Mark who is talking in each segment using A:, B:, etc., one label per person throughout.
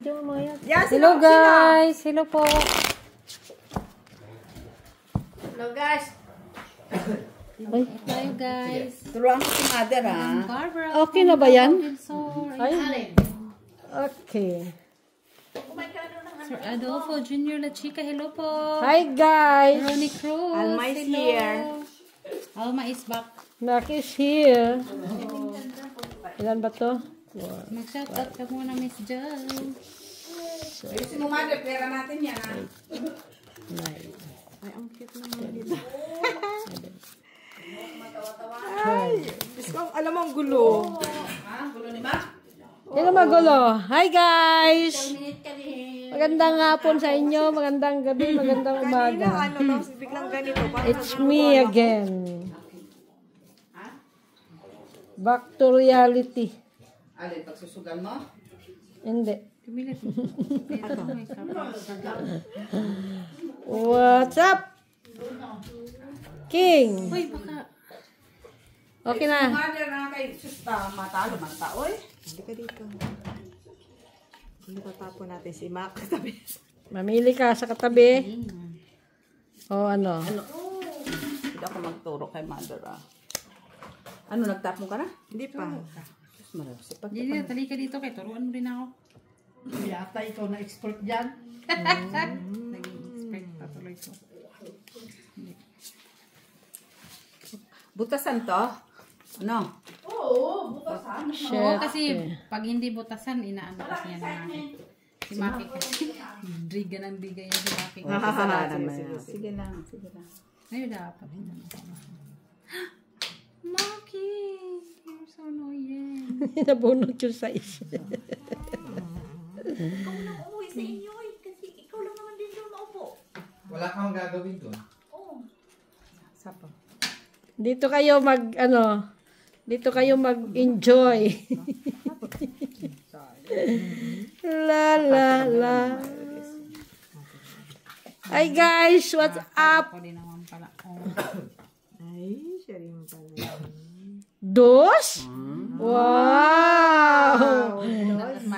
A: Yes, hello guys! Hello po!
B: Hello guys!
A: Ay, tayo guys!
B: Turuan ko si mother ha.
A: Okay na ba yan? Ay, okay.
C: Sir Adolfo Jr. La Chica, hello po.
A: Hi guys!
C: Ronnie Cruz,
B: Alma is
C: hello.
B: here.
C: Alma is back.
A: Mac is here. Ilan ba to?
C: Mag-shoutout ka muna, Miss Jo.
B: Ayusin mo mother, pera natin yan ha.
A: Ay,
B: ang cute naman dito.
A: Ay,
B: alam mo ang gulo. Ha? Gulo ni Ma?
A: yan ang magulo. Hi guys! Magandang hapon sa inyo, magandang gabi, magandang umaga.
B: Biglang ganito.
A: It's me again. Back to reality.
B: Alin, pagsusugal mo?
A: Hindi.
C: Kumilit.
A: What's up? King.
C: Uy, baka.
A: Okay na.
B: Mother na kay susta, matalo man ta, oy.
D: Hindi ka dito. Hindi tatapon natin si Mac.
A: Mamili ka sa katabi. O ano?
B: Hindi ako magturo kay mother ah. Ano, nagtapon ka na?
D: Hindi pa.
B: Marapsi pa.
C: Hindi na, tali ka dito kay turuan mo rin ako.
B: Yata ikaw na expert dyan.
C: Nag-expect patuloy ko.
B: Butasan to? Ano? Oo, butasan.
C: Oo, kasi pag hindi butasan, inaano kasi yan ng akin. Si Maki kasi. Driga ng diga yan si Maki.
B: Sige lang, sige lang.
C: Ngayon dapat. Maki! You're so annoying.
A: Nabunot yung size.
E: Ikaw na umuwi sa inyo eh. Kasi ikaw lang naman din doon maupo.
F: Wala kang gagawin doon.
E: Oo.
B: Sapa.
A: Dito kayo dito kayo mag-enjoy. La la la. Hi guys, what's up?
C: Ako din naman pala.
D: Ay, siya rin pala.
A: Dos? Wow!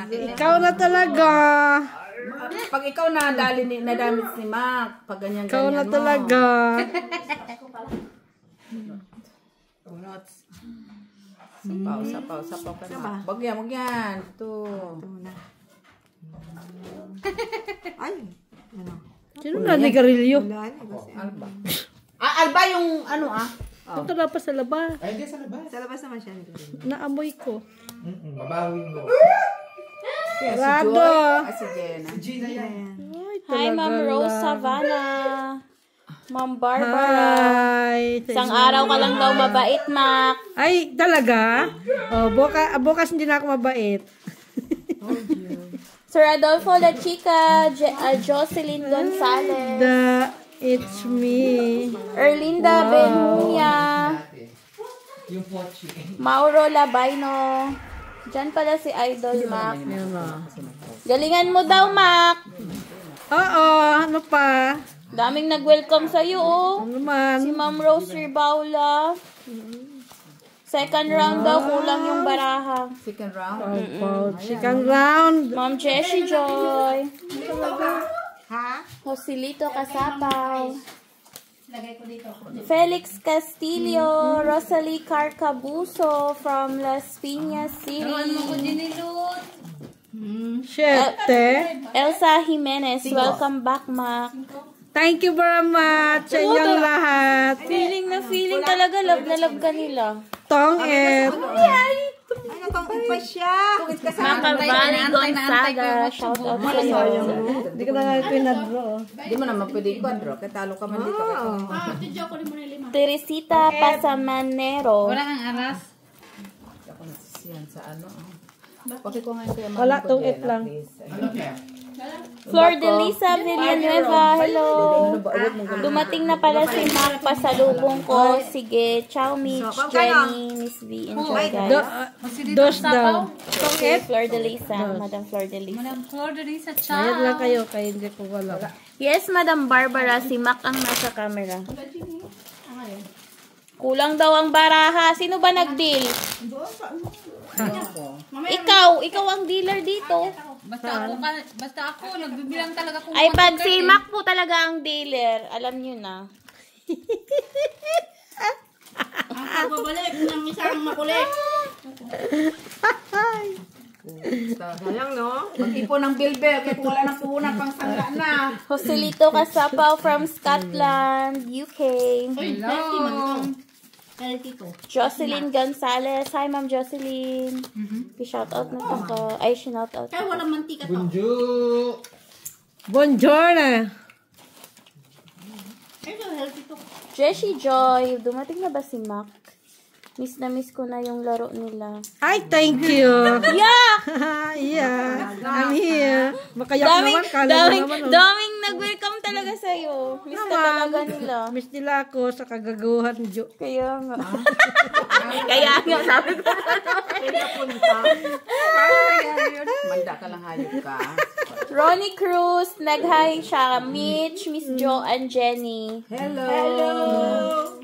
A: Ikaw na talaga.
B: Pag ikaw nadamit si Mac, pag ganyan-ganyan
A: Ikaw na
B: mo.
A: talaga.
B: Sapaw ka na. Wag yan. Ito.
D: Ay, ano?
A: Sino na nigarilyo?
D: Wala na kasi.
B: Alba. Alba yung ano
A: Ito na pa sa labas.
F: Ay, hindi sa labas.
D: Sa labas naman siya.
A: Naamoy ko.
F: Babawin mo.
A: Rado.
B: Si Jenna.
F: Gina yan.
E: Hi, Ma'am Rose Savannah. Ma'am Barbara.
A: Hi.
E: Isang araw ka lang daw mabait, Mac.
A: Ay, talaga? Oh, bukas hindi na ako mabait.
E: Sir Adolfo La Chica, Jocelyn Gonzalez,
A: It's me.
E: Erlinda Benuya,
F: Yung pochi.
E: Mauro Labaino. Diyan pala si Idol, Mac.
A: Yan o.
E: Galingan mo daw, Mac.
A: Oo, ano pa?
E: Daming nag-welcome sa'yo, oh.
A: Ano naman?
E: Si Ma'am Rose Ribaula. Second round daw, kulang yung baraha.
B: Second round.
A: Second round.
E: Ma'am Jessie Joy.
D: Ha?
E: Joselito Casapaw. Felix Castillo. Rosalie Carcabuso from Las Piñas City.
A: Siyete.
E: Elsa Jimenez. Welcome back, Mac.
A: Thank you very much sa inyong lahat.
E: Feeling na feeling talaga. Love na love ka nila.
A: Tong-et.
D: Ano kang ipa siya?
E: Ma'am Calvani Gonzaga. Shout out sa'yo.
A: Hindi ko na nga pinadro.
B: Hindi mo naman pwede i-quadro. Kaya talo ka man dito.
E: Teresita Pasamanero.
C: Wala kang aras.
B: Ako nasisiyan sa ano. Bakit ko ngayon kaya
A: Wala, tong-et lang.
E: Flor de Lisa Villanueva. Hello. Dumating na pala si Mac. Pasalubong ko. Sige. Ciao, Mitch, Jenny, Miss V. Enjoy, guys.
A: Dos daw.
E: Okay, Flor de Lisa. Madam Flor de Lisa.
C: Madam Flor de Risa,
A: Bayad lang kayo, kaya hindi ko wala.
E: Yes, Madam Barbara. Si Mac ang nasa camera. Kulang daw ang baraha. Sino ba nag-deal? Ikaw ang dealer dito.
C: Basta ako, nagbibilang talaga kung
E: Ay, pag si Mac po talaga ang dealer, alam nyo na.
B: Ang pagbabalik ng isang makulit.
D: Sayang, no?
B: Mag-ipon ng bilbil kahit wala nang puhunan pang sangga na.
E: Joselito Casapaw from Scotland, UK.
C: Hello.
E: Jocelyn Gonzalez. Hi, Ma'am Jocelyn. Shout out na to ko. Ay, shout out.
B: Kaya walang mantika to.
F: Bunju!
A: Buongiorno.
B: Ay, so healthy to.
E: Jessie Joy. Dumating na ba si Mac? Miss na miss ko na yung laro nila.
A: Ay, thank you.
E: Yeah!
A: Yeah, I'm here. Makayak naman, kala mo naman.
E: Daming nag-welcome talaga sa'yo. Miss ka talaga nila.
A: Miss nila ako sa kagagawahan niyo.
E: Kaya nga. Kaya nga, sabi ko.
B: Manda ka lang hayop ka.
E: Ronnie Cruz, nag-hi siya. Mitch, Miss Jo, and Jenny.
B: Hello.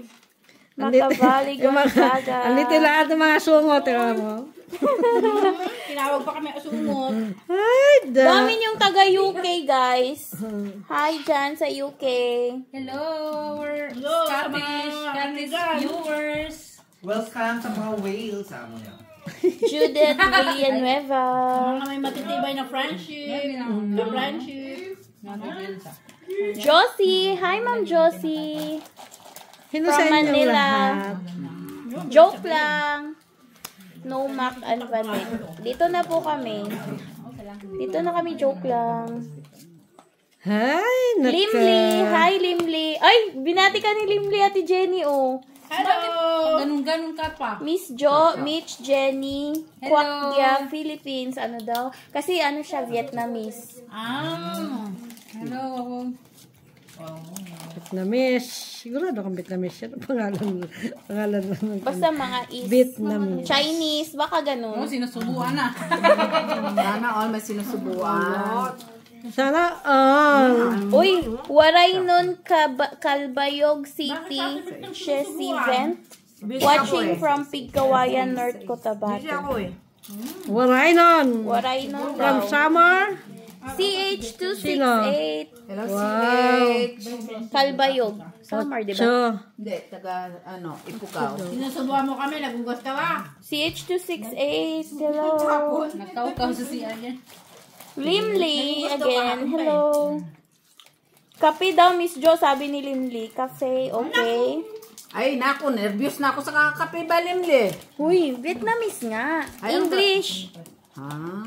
E: Makavali Gonzaga.
A: Andito lahat ng mga sungot. Tira mo.
B: Tinawag pa kami asungot.
A: Ay,
E: Dami yung taga-UK, guys. Hi dyan sa UK.
C: Hello, our Scottish viewers.
F: Welcome sa mga whales, amo niya.
E: Judith Villanueva.
B: Mga may matitibay na friendship. Na friendship.
E: Josie. Hi, Ma'am Josie.
A: Sino
E: From
A: sa inyo
E: Manila.
A: lahat?
E: Joke lang. No Mac and Vanek. Dito na po kami. Dito na kami, joke lang.
A: Hi, naka.
E: Limli. Hi, Limli. Ay, binati ka ni Limli, Ate Jenny, oh.
B: Hello.
C: Ganun-ganun ka pa.
E: Miss Jo, Mitch, Jenny,
C: Hello.
E: Kwakya, Philippines, ano daw? Kasi ano siya, Vietnamese.
C: Hello.
A: Vietnamese. Sigurado kang Vietnamese. Yan ang pangalan lang.
E: Basta mga is
A: Vietnamese.
E: Chinese, baka ganun.
C: Sinusubuan na.
B: Sana all may sinusubuan.
A: Sana all.
E: Uy, waray nun Calbayog City, Chessy Vent. Watching from Pigkawayan, North Cotabato.
A: Waray nun.
E: Waray nun
A: From
E: daw.
A: summer.
E: CH268,
B: Hello,
A: Wow.
E: Kalbayog. Summer, di ba?
A: So,
B: Hindi, taga, Ipukaw. Sinusubuan mo kami, nagugas ka ba?
E: CH268, hello.
C: Nakaukaw sa CR yan.
E: Limli, again, hello. Kape daw, Miss Jo, sabi ni Limli. Cafe, okay.
B: Ay, naku, nervyos na ako sa kakape balimli.
E: Uy, Vietnamese nga. English.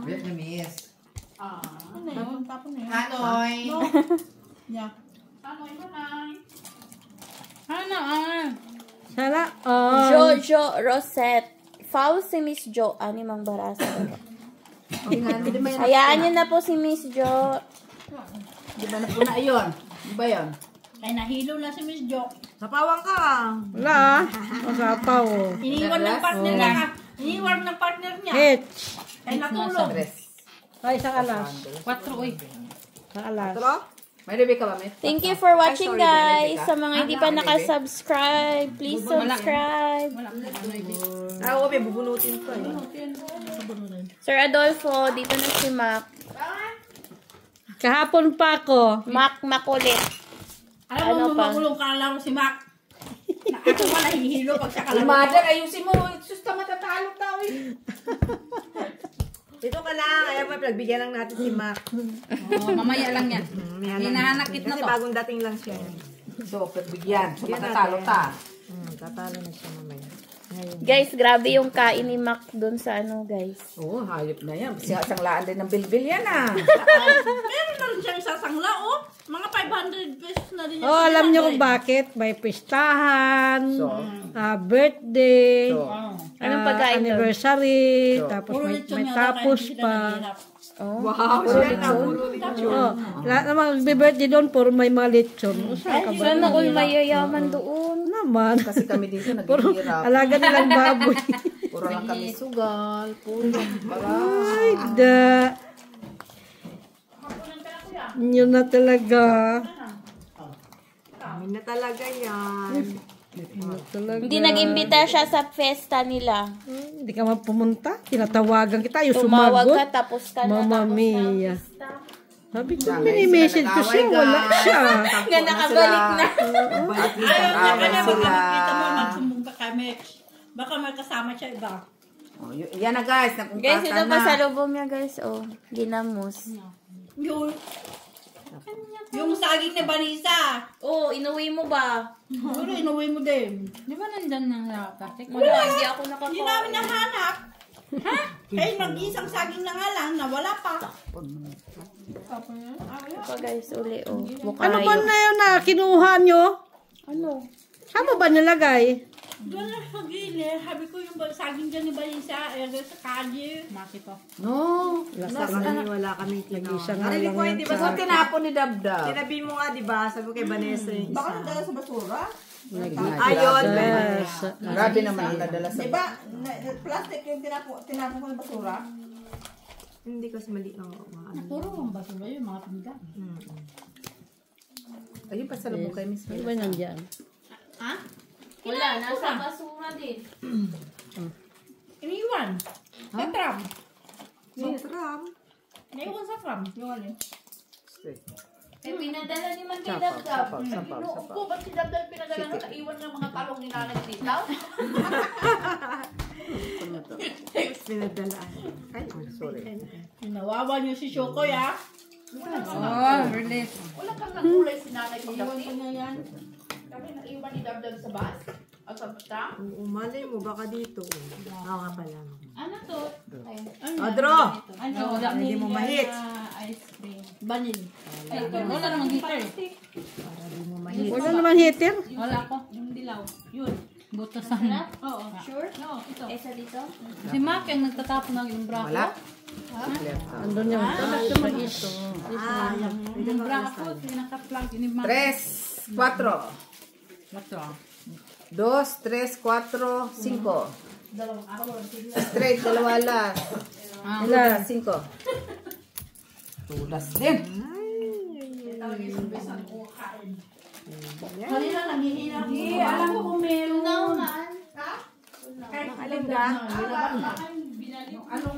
F: Vietnamese.
B: Hanoy.
A: sana all.
E: Jojo Rosette. Foul si Miss Jo. Ani mang barasa. Hayaan niyo na po si Miss Jo.
B: Di ba na po na yun? Di ba yun?
G: Ay, nahilo na si Miss Jo.
D: Napawang ka.
A: Wala. Masapaw.
G: Iniwan ng partner niya. Iniwan ng partner niya.
A: H.
G: Ay, natulog.
A: Ay, sa alas.
C: 4, uy.
A: Sa alas.
B: May review ka ba, Met?
E: Thank you for watching,
B: sorry,
E: guys.
B: Rebecca.
E: Sa mga hindi pa nakasubscribe, please subscribe.
D: Oo, may bubunutin ko eh.
E: Sir Adolfo, dito na si Mac.
A: Kahapon pa ako.
E: Mac Makulit.
G: Alam mo,
E: Ano pa?
G: magulong ka lang si Mac. Ako pala hihilo pag siya kalaro.
B: Mother, ayusin mo. Susta matatalo tao eh.
D: Dito ka lang. Kaya pa, pagbigyan lang natin si Mac.
C: Oh, mamaya lang yan. Hinahanakit na
D: Kasi
C: to.
D: bagong dating lang siya.
B: So, pagbigyan. So, matatalo ta.
D: Tatalo na siya mamaya. Ngayon.
E: Guys, grabe yung kain ni Mac dun sa ano, guys.
B: Oo, hayop na yan. Siya sanglaan din ng bilbil yan ah.
G: Meron na rin siyang sasangla, oh. Mga 500 pesos na rin.
A: Oh, alam niyo kung bakit? May pistahan, birthday,
E: Anong pagkain doon?
A: anniversary, tapos
G: Puro
A: may
G: lechon yata,
A: tapos
G: kaya hindi sila
A: pa.
G: naghihirap.
D: Wow, siya na.
A: Oh, lahat naman birthday doon, puro may mga lechon. Usa ka ba?
E: Sana all mayayaman doon.
A: Naman.
B: Kasi kami dito
A: Puro
B: naghihirap.
A: alaga nilang baboy.
B: Puro lang kami sugal. Puro para.
A: Ay, da. Yun na talaga.
D: Kami na talaga yan.
A: Talaga.
E: Hindi nag-imbita siya sa festa nila.
A: Hindi ka pumunta. Tinatawagan kita. Yung
E: Tumawag
A: sumagot.
E: ka tapos ka na
A: Mama
E: tapos
A: mia.
E: ng festa.
A: Sabi ko, mini-message ko siya. Wala siya.
E: Nga nakabalik na.
G: Ayaw niya ka na
F: sila.
G: makakita mo, magsumbong ka kay Mitch. Baka may kasama siya iba.
F: Oh, yan na guys,
E: Guys, ito pa sa lubong niya guys. Oh, ginamos.
G: Yung saging ni Vanessa.
E: Oh, inuwi mo ba?
G: Siguro inuwi mo din.
C: Di ba nandyan na plastic?
E: Wala, hindi ako
G: Hindi
E: nakakain.
G: namin nahanap. Ha? Eh, mag-isang saging na nga lang, nawala pa.
E: Ito guys, uli oh.
A: Ano ba na yun na kinuha nyo?
E: Ano?
A: Saan mo ba nilagay?
G: Doon na sa gilid. Sabi ko yung saging dyan ni Vanessa, sa kalye.
C: Maki to.
F: No.
D: Wala kami kinuha.
A: Isa nga
D: Narinig
A: lang
D: ko,
A: yan
D: hindi ba
F: So, tinapon ni Dabdab.
D: Tinabi mo nga, di ba? Sabi ko kay Vanessa yung
G: Baka
D: isa.
G: nadala sa basura?
D: Ayun.
A: Yes.
F: Grabe naman ang nadala sa...
G: Diba, plastic yung tinapon ko ng basura?
D: Hindi kasi mali ang mga ano.
C: Puro ang basura yung mga pinggan.
F: Ayun pa sa lubong kay Miss
A: Ano ba nandyan?
G: Ha?
E: Wala, nasa basura din.
G: Iniwan. Sa tram.
D: Sa tram.
G: Naiwan sa tram. Yung ano.
E: Eh, pinadala ni Man kay
F: Sapaw,
E: Dabdab.
F: sapaw, sapaw, sapaw.
G: Ba't si Dabdal pinadala na naiwan ng mga talong ni Nanay Titaw?
D: Pinadalaan. Ay,
F: Sorry.
G: Nawawa niyo si Shokoy, ha?
C: Oh, release.
G: Wala kang nagkulay si Nanay pagdating. Iwan ko na yan. Kami naiwan ni Dabdal sa bus. At sa tram.
D: umalay mo, baka dito. Oo nga pala.
E: Ano to? Ayun.
D: Adro!
C: Ano,
D: Hindi mo mahit.
C: ice cream.
G: Banil.
C: Wala namang heater eh.
A: Wala naman heater.
C: Wala ko. Yung dilaw. Yun. Butasan. Oo. Sure? Oo, ito.
E: Eh, sa dito?
C: Si Mac ang nagtatapon ng yung braco.
F: Wala.
A: Andun yung sa iso.
C: Yung braco, pinaka-plug. Yung Mac.
F: 3, 4.
C: Ito.
F: 2, 3, 4, 5. Straight, dalawa last.
A: Ilan?
F: 5. Tulas din.
G: Kanina nanghihina ko. Alam ko kung meron.
D: Alin ka?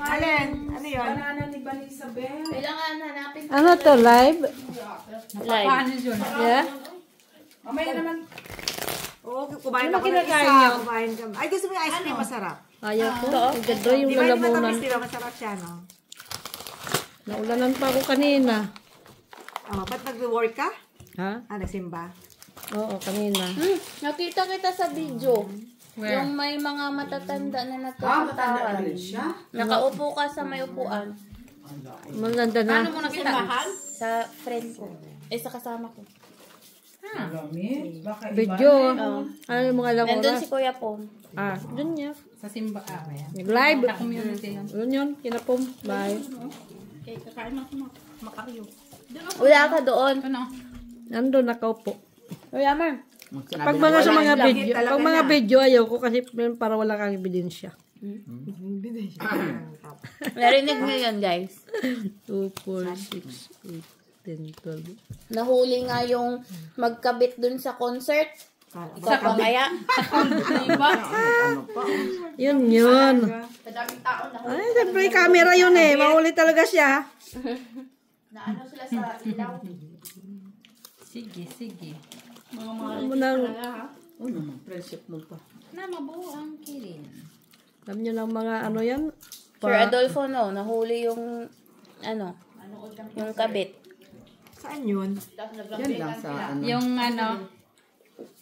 D: Alin? Ano yun?
E: Kailangan hanapin.
A: Ano to, live?
E: Live.
C: Paano yun?
A: Yeah?
D: Oo, kumain
A: Ano
D: ako ng
A: kinakain
D: isa.
A: niyo?
D: Kumain ka. Ay, gusto mo yung ice cream masarap.
A: Ayaw ko. Ang ganda yung
D: Di ba yung
A: lalamunan.
D: matamis, di ba? Masarap siya, no?
A: Naulanan pa ako kanina.
D: Oh, ba't nag-work ka?
A: Ha?
D: Ah, nagsimba?
A: Oo, kanina.
E: Nakita kita sa video.
C: Where?
E: Yung may mga matatanda na nagkakatawan. Nakaupo ka sa may upuan.
A: Maganda na.
C: Paano mo nakita?
E: Sa friend ko. Eh, sa kasama ko.
A: Video. Ano yung mga ilang
E: Nandun
A: oras?
E: si Kuya Pom.
A: Ah, dun niya.
C: Sa simba. Ah, ayan.
A: Nag-live.
C: Sa community yun.
A: Dun yun, kinapom. Bye.
G: Okay, kakain ako makaryo.
E: Wala ka doon.
C: Ano?
A: Nandun, nakaupo.
E: Kuya Mar.
A: Pag mga sa mga
D: lang,
A: video,
D: talaga
A: pag mga
D: na.
A: video, ayaw ko kasi para wala kang ebidensya.
E: Narinig niyo yun, guys.
A: 2, 4, 6, 8, 10, 12.
E: Nahuli nga yung magkabit dun sa concert. Ikaw pa kaya?
C: Diba?
A: Yun, yun.
G: Madaming tao na
A: Ay, siyempre, camera yun eh. Mahuli talaga siya.
G: ano sila sa ilaw.
C: Sige, sige.
A: Alam mo nang,
F: Oh, naman. Friendship mo pa.
C: Na mabuo ang kilin.
A: alam nyo ng mga ano yan?
E: Sir Adolfo, no? Nahuli yung, yung kabit.
D: Saan yun?
F: Yan lang sa ano.
C: Yung ano,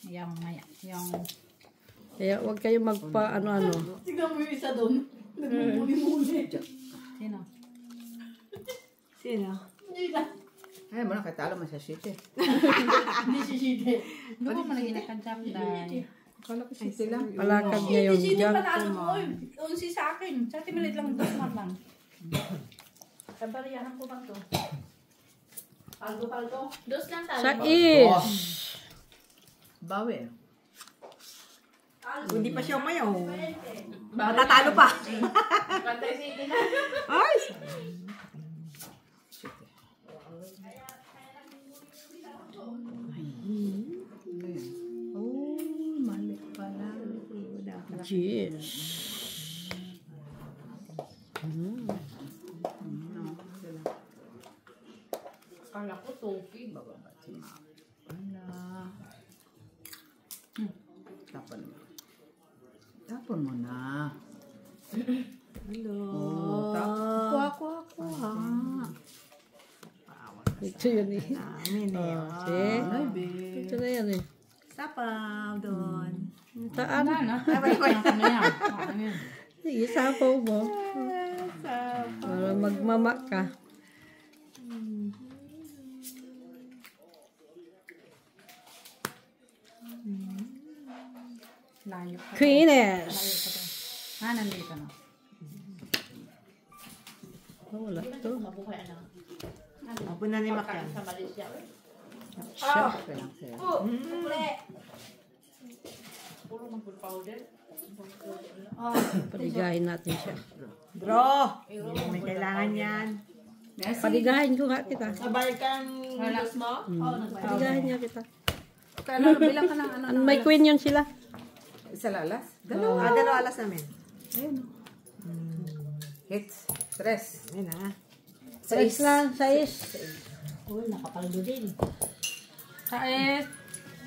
C: yung maya, yung
A: Kaya huwag kayo magpa ano-ano.
G: Tignan mo yung isa doon. Nagmumuli-muli.
C: sino?
D: Sino?
G: Hindi na.
F: Ay, mo na katalo man sa city.
G: Hindi si Shide.
C: Doon mo lagi nakadap dahil.
F: Akala ko city lang.
A: Palakad niya yung
G: Si Shide
A: jack.
G: panalo mo. Yung si sa akin. Sa timilit lang. Dosman lang. Sabariyahan ko bang to? Paldo.
E: Dos lang tayo.
A: Sa is.
F: Bawi.
D: Hindi pa siya umayaw. Matatalo pa.
G: Kantay si Ina.
D: Ay!
A: Oh, malo. Cheers.
G: Kala ko topi.
F: Bababa si Mac. Wala. Tapon mo. Tapon mo na.
D: Hello.
F: Kuha.
A: Ito yun eh.
D: Namin eh.
A: See?
F: Ay, babe.
A: Ito na yan eh.
D: Sapaw doon.
A: Taan.
C: Ano yan? Ano yan?
A: Sige, sapaw mo. Para magmama ka.
C: Layo pa.
A: Queeness.
C: Nandito na.
A: Oh, wala to.
G: Mabuhay na.
D: Opo na ni Mac yan.
G: Sa Malaysia.
F: Siyempre lang sa'yo.
G: Ule. Puro ng good powder.
A: Paligahin natin siya.
D: Draw. May kailangan yan.
A: Paligahin ko nga kita.
G: Nabayad ka ng news mo? Oo, nagbayad.
A: Paligahin niya kita.
F: Kala, bilang ka ng ano.
A: May queen yun sila.
F: Isa lalas?
D: Dalawa alas namin.
F: Hits. Stress.
D: Ayun na.
A: Sais lang, sais.
G: Uy, nakapaldo din.
C: Kais.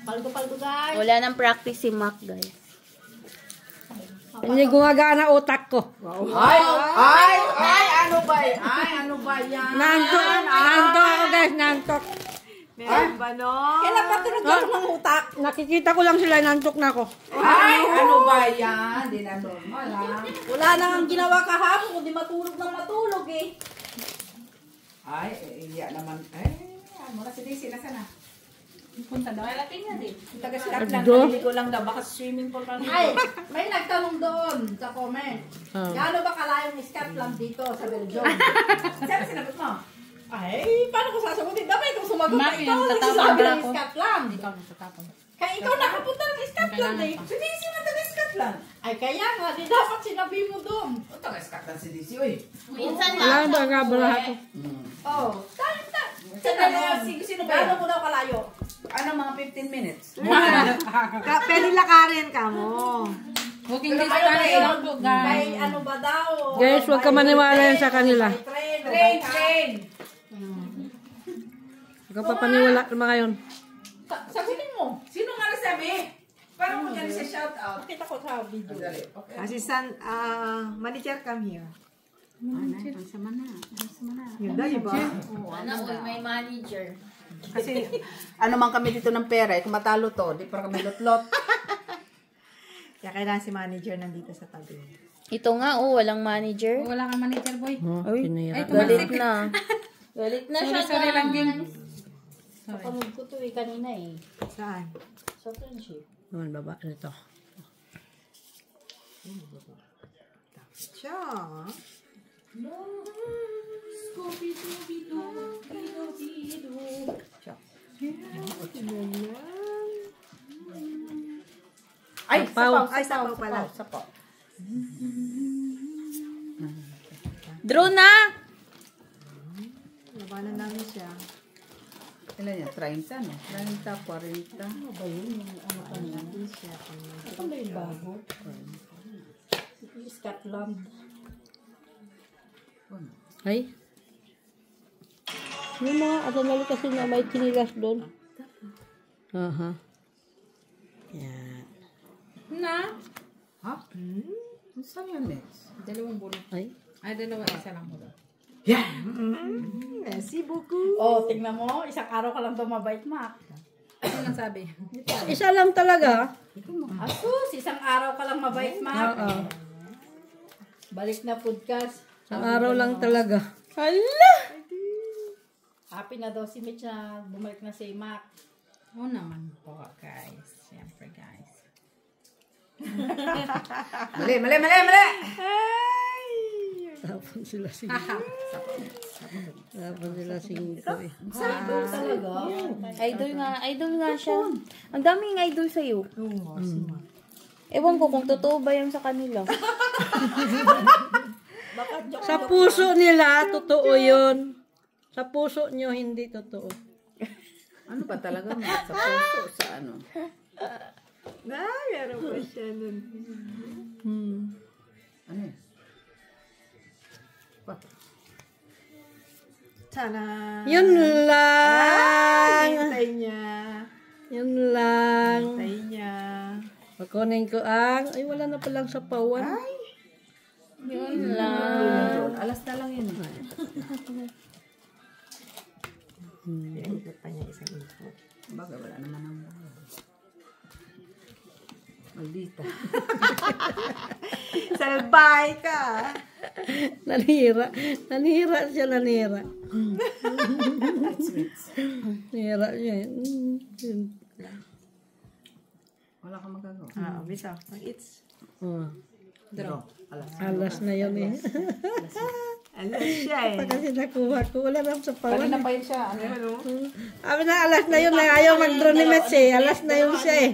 G: Paldo-paldo guys.
E: Wala nang practice si Mac, guys.
A: Hindi gumagana utak ko.
F: Ay, ano ba yan? Ay, ano ba yan?
A: Nantok ako guys, nantok.
D: Meron ba no?
G: Kailan ba tulog ako ng utak?
A: Nakikita ko lang sila, nantok na ako.
F: Ay, ano ba yan? Di na normal, ha?
G: Wala nang ang ginawa kahapon, kundi matulog ng matulog eh.
F: Ay, iya naman. Ay, mula si Daisy, nasa na?
C: Punta daw.
G: Malating na din.
F: Taga Scotland,
A: Ado.
F: naliligo lang daw. Baka swimming pool lang.
G: Ay, may nagtanong doon sa comment.
A: Oh.
G: Gaano ba kalayong Scotland dito sa Belgium?
F: Sabi sinagot mo?
G: Ay, paano ko sasagutin? Dapat itong sumagot na
C: Mami,
G: ikaw.
C: ang
G: Hindi
C: tatapang
G: sabi
C: na
G: ng
C: ako.
G: Scotland.
C: Ikaw natatapon.
G: Kaya ikaw nakapunta ng Scotland eh.
F: Si Daisy na taga Scotland.
G: Ay, kaya nga, di dapat sinabi mo doon.
F: O, taga Scotland si Daisy, uy.
G: Minsan
A: Wala ba nga bala ako?
G: Oh, sino ba? Gaano mo daw kalayo?
F: Ano, mga 15 minutes?
D: Pwede lakarin ka mo.
C: Walking
G: Pero
C: distance
G: kayo
C: lang po, guys.
G: May ano ba daw?
A: Guys, huwag ka maniwala yan sa kanila.
G: Train.
A: Huwag ka papaniwala mga yun.
G: Sagutin mo.
F: Sino nga nasabi? Parang mo dyan sa shout out.
G: Kita ko sa video.
F: Dali, okay.
D: Assistant, manager come here.
C: Sama na.
D: Yun na, diba?
E: May manager.
F: Kasi, ano man kami dito ng pera, kung matalo to, di para kami lutlot.
D: Kaya kailangan si manager nandito sa tabi.
E: Ito nga, walang manager.
C: Wala kang manager, boy.
A: Oh, pinira.
E: Galit na. Galit na siya,
C: Sorry lang, Ging.
G: Kapanood ko to eh kanina eh.
D: Saan?
G: Sa friendship.
A: Naman baba, ito.
D: Siya.
F: Ay,
A: Sapaw.
D: Ay, sapaw pala.
F: Sapaw.
E: Draw na!
D: Labanan namin siya.
F: Ilan yan? 30, no? 30, 40. Ano ba yun? Ano pa niya?
G: Ito ba yung bago? Scotland.
A: Ay. Yung mga atanali kasi na may kinilas doon. Aha. Yan.
C: Na?
F: Ha? Saan yan next?
C: Dalawang bulo.
A: Ay.
C: Ay, dalawa. Isa lang mo.
D: Merci beaucoup.
G: Oh, tingnan mo. Isang araw ka lang mabait, Mac.
C: Ano nang sabi?
A: Isa lang talaga.
G: Asus, isang araw ka lang mabait, Mac.
A: Oo.
G: Balik na podcast.
A: Isang araw lang talaga.
G: Happy na daw si Mitch na bumalik na si Mac.
C: Oo naman po, guys. Siyempre, guys.
F: Mali!
A: Tapon sila singko. Tapon sila singko eh.
G: Talaga?
E: Idol nga siya. Ang daming idol sa'yo. Ewan ko kung totoo ba yun sa kanila.
A: Sa puso nila, totoo yun. Sa puso nyo, hindi totoo.
F: Ano ba talaga? Sa puso, sa ano?
D: Meron pa siya nun.
F: Ano yun? Pa.
D: Tana!
A: Yun lang.
D: Hintay niya.
A: Yun lang.
D: Hintay niya.
A: Pakunin ko ang... Ay, wala na palang sapawan.
E: Yun lang.
F: Alas na lang yun.
D: Ikot pa niya isang ikot.
F: Bagay, wala naman ang maldita.
D: Salbay ka!
A: Nanira. Nanira siya, nanira. Nanira siya.
F: Wala kang magagawa.
D: Bisa. Mag-eats.
A: Oh.
F: Draw. Alas.
A: Alas na yun eh.
D: Alas siya eh.
A: Pag kasi nakuha ko, wala na sapawan.
F: Kanina pa yun siya. Ano?
A: Sabi na alas na yun, ayaw mag-draw ni Mets eh. Alas na yun siya eh.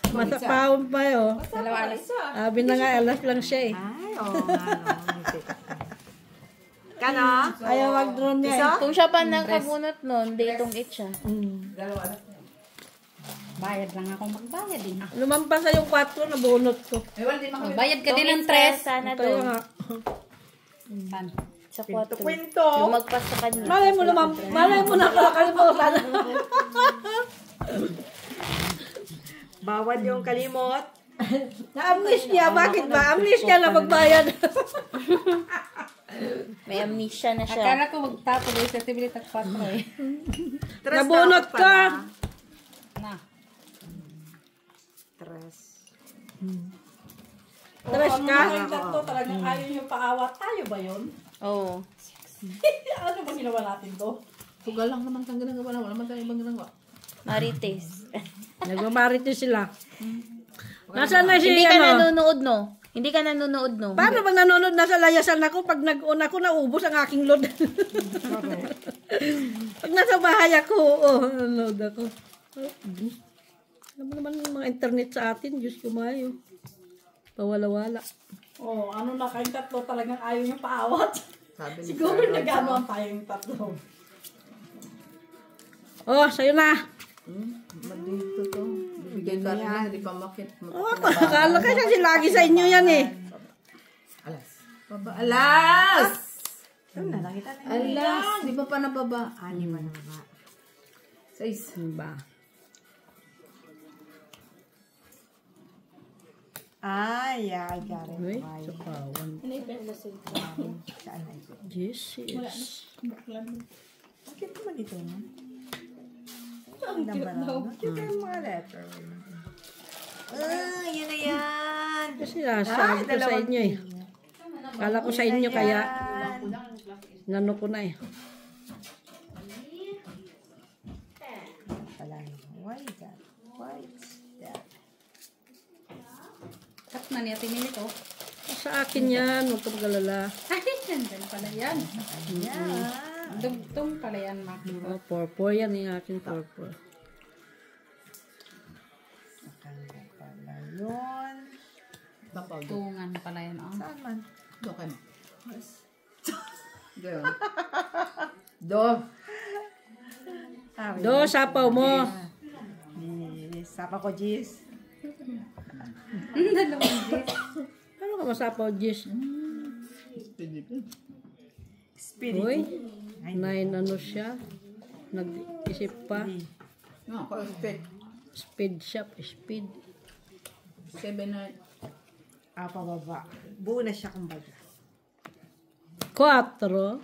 A: Masapawon pa eh. Oh.
F: Dalawa alas.
A: Sabi na nga, alas lang siya eh.
D: Ay, oo nga no. Kano?
A: Ayaw mag-draw niya eh.
E: Kung siya pa nakabunot nun, datong it siya.
F: Dalawa alas.
C: Bayad lang ako magbayad eh.
A: Lumampas na yung 4 na bunot ko.
F: Eh, wala din
C: Oh, bayad ka din ng
E: Stress
C: 3.
E: sana
A: Kaya
E: to.
A: nga.
C: Saan?
E: Sa 4.
D: Kwento.
E: Lumagpas sa kanya.
A: Malay mo na nakakalimutan.
D: Bawal yung kalimot.
A: Na-amnesia, bakit ba? Amnesia na magbayad.
E: May amnesia na siya.
C: Akala ko magtapo doon sa tibilit at 4 eh.
A: Nabunot ka.
C: Na.
D: Tres.
A: Tres ka.
G: Ito talagang ayaw yung paawat. Tayo ba yun?
E: Oo.
G: Ano ba ginawa natin to?
F: Tugal lang naman kang ginagawa na. Wala naman tayo ibang ginagawa.
E: Marites.
A: Nagmamarito sila. Nasaan na
E: Hindi
A: siya,
E: ka
A: ano?
E: nanonood, no? Hindi ka nanonood, no?
A: Paano pag nanonood nasa layasan ako, pag nag-una ko, naubos ang aking load. Pag nasa bahay ako, nanonood ako. Alam mo naman yung mga internet sa atin, Diyos kumayo. Pawala-wala.
G: Oh, ano na kayong tatlo talagang ayaw yung paawat.
F: Sabi ni
G: Siguro nag-ano tayong tatlo.
A: Oh, sa'yo na.
F: Maldito to. Bibigyan ka rin. Hindi pa makit.
A: Oh, akala ka kasi lagi sa inyo yan eh.
F: Alas. Baba. Alas!
D: Doon na, nakita na.
F: Alas! Di ba pa nababa?
D: Ani ba na ba?
F: 6.
A: Ba?
D: Ay, I got it.
A: Uy,
D: Why?
A: sapawan.
D: Saan na ito?
A: This is...
D: Bakit naman ito no? Ang number lang. Bakit yung mga letter? Yun na yan.
A: Kasi nasabi ko sa inyo eh. Kala ko sa inyo kaya nano ko na eh.
D: Wala. Why is that? Why is that?
C: Cut na niya tinili to.
A: Sa akin yan, huwag ka mag-alala.
C: Ay, nandun pala yan. Dugtong pala yan, Mac.
A: Oh, purple yan yung aking purple.
D: Nakanda pala yun.
C: Tungan pala yan. Oh.
D: Saan man?
F: Do kayo. Do. Do.
A: Do, sapaw mo.
D: Sapa ko, Jis.
A: Ano ka masapaw, Jis?
D: Spirit.
A: Uy, 9 ano siya. Nag-isip pa.
F: No, ako speed.
A: Speed shop, speed.
F: 7 na.
D: Pababa. Buo na siya kumbaga.
A: 4. 4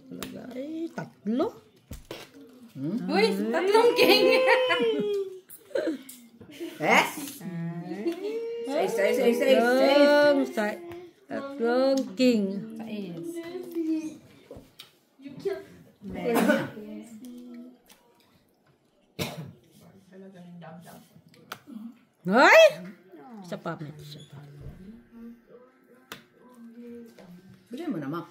A: talaga. Ay, 3.
C: Uy, tatlong king.
F: Eh? 6.
A: Tatlong king.
C: Sais.
A: Ay! Isa pa, Mitch. Isa pa.
F: Bigyan mo naman.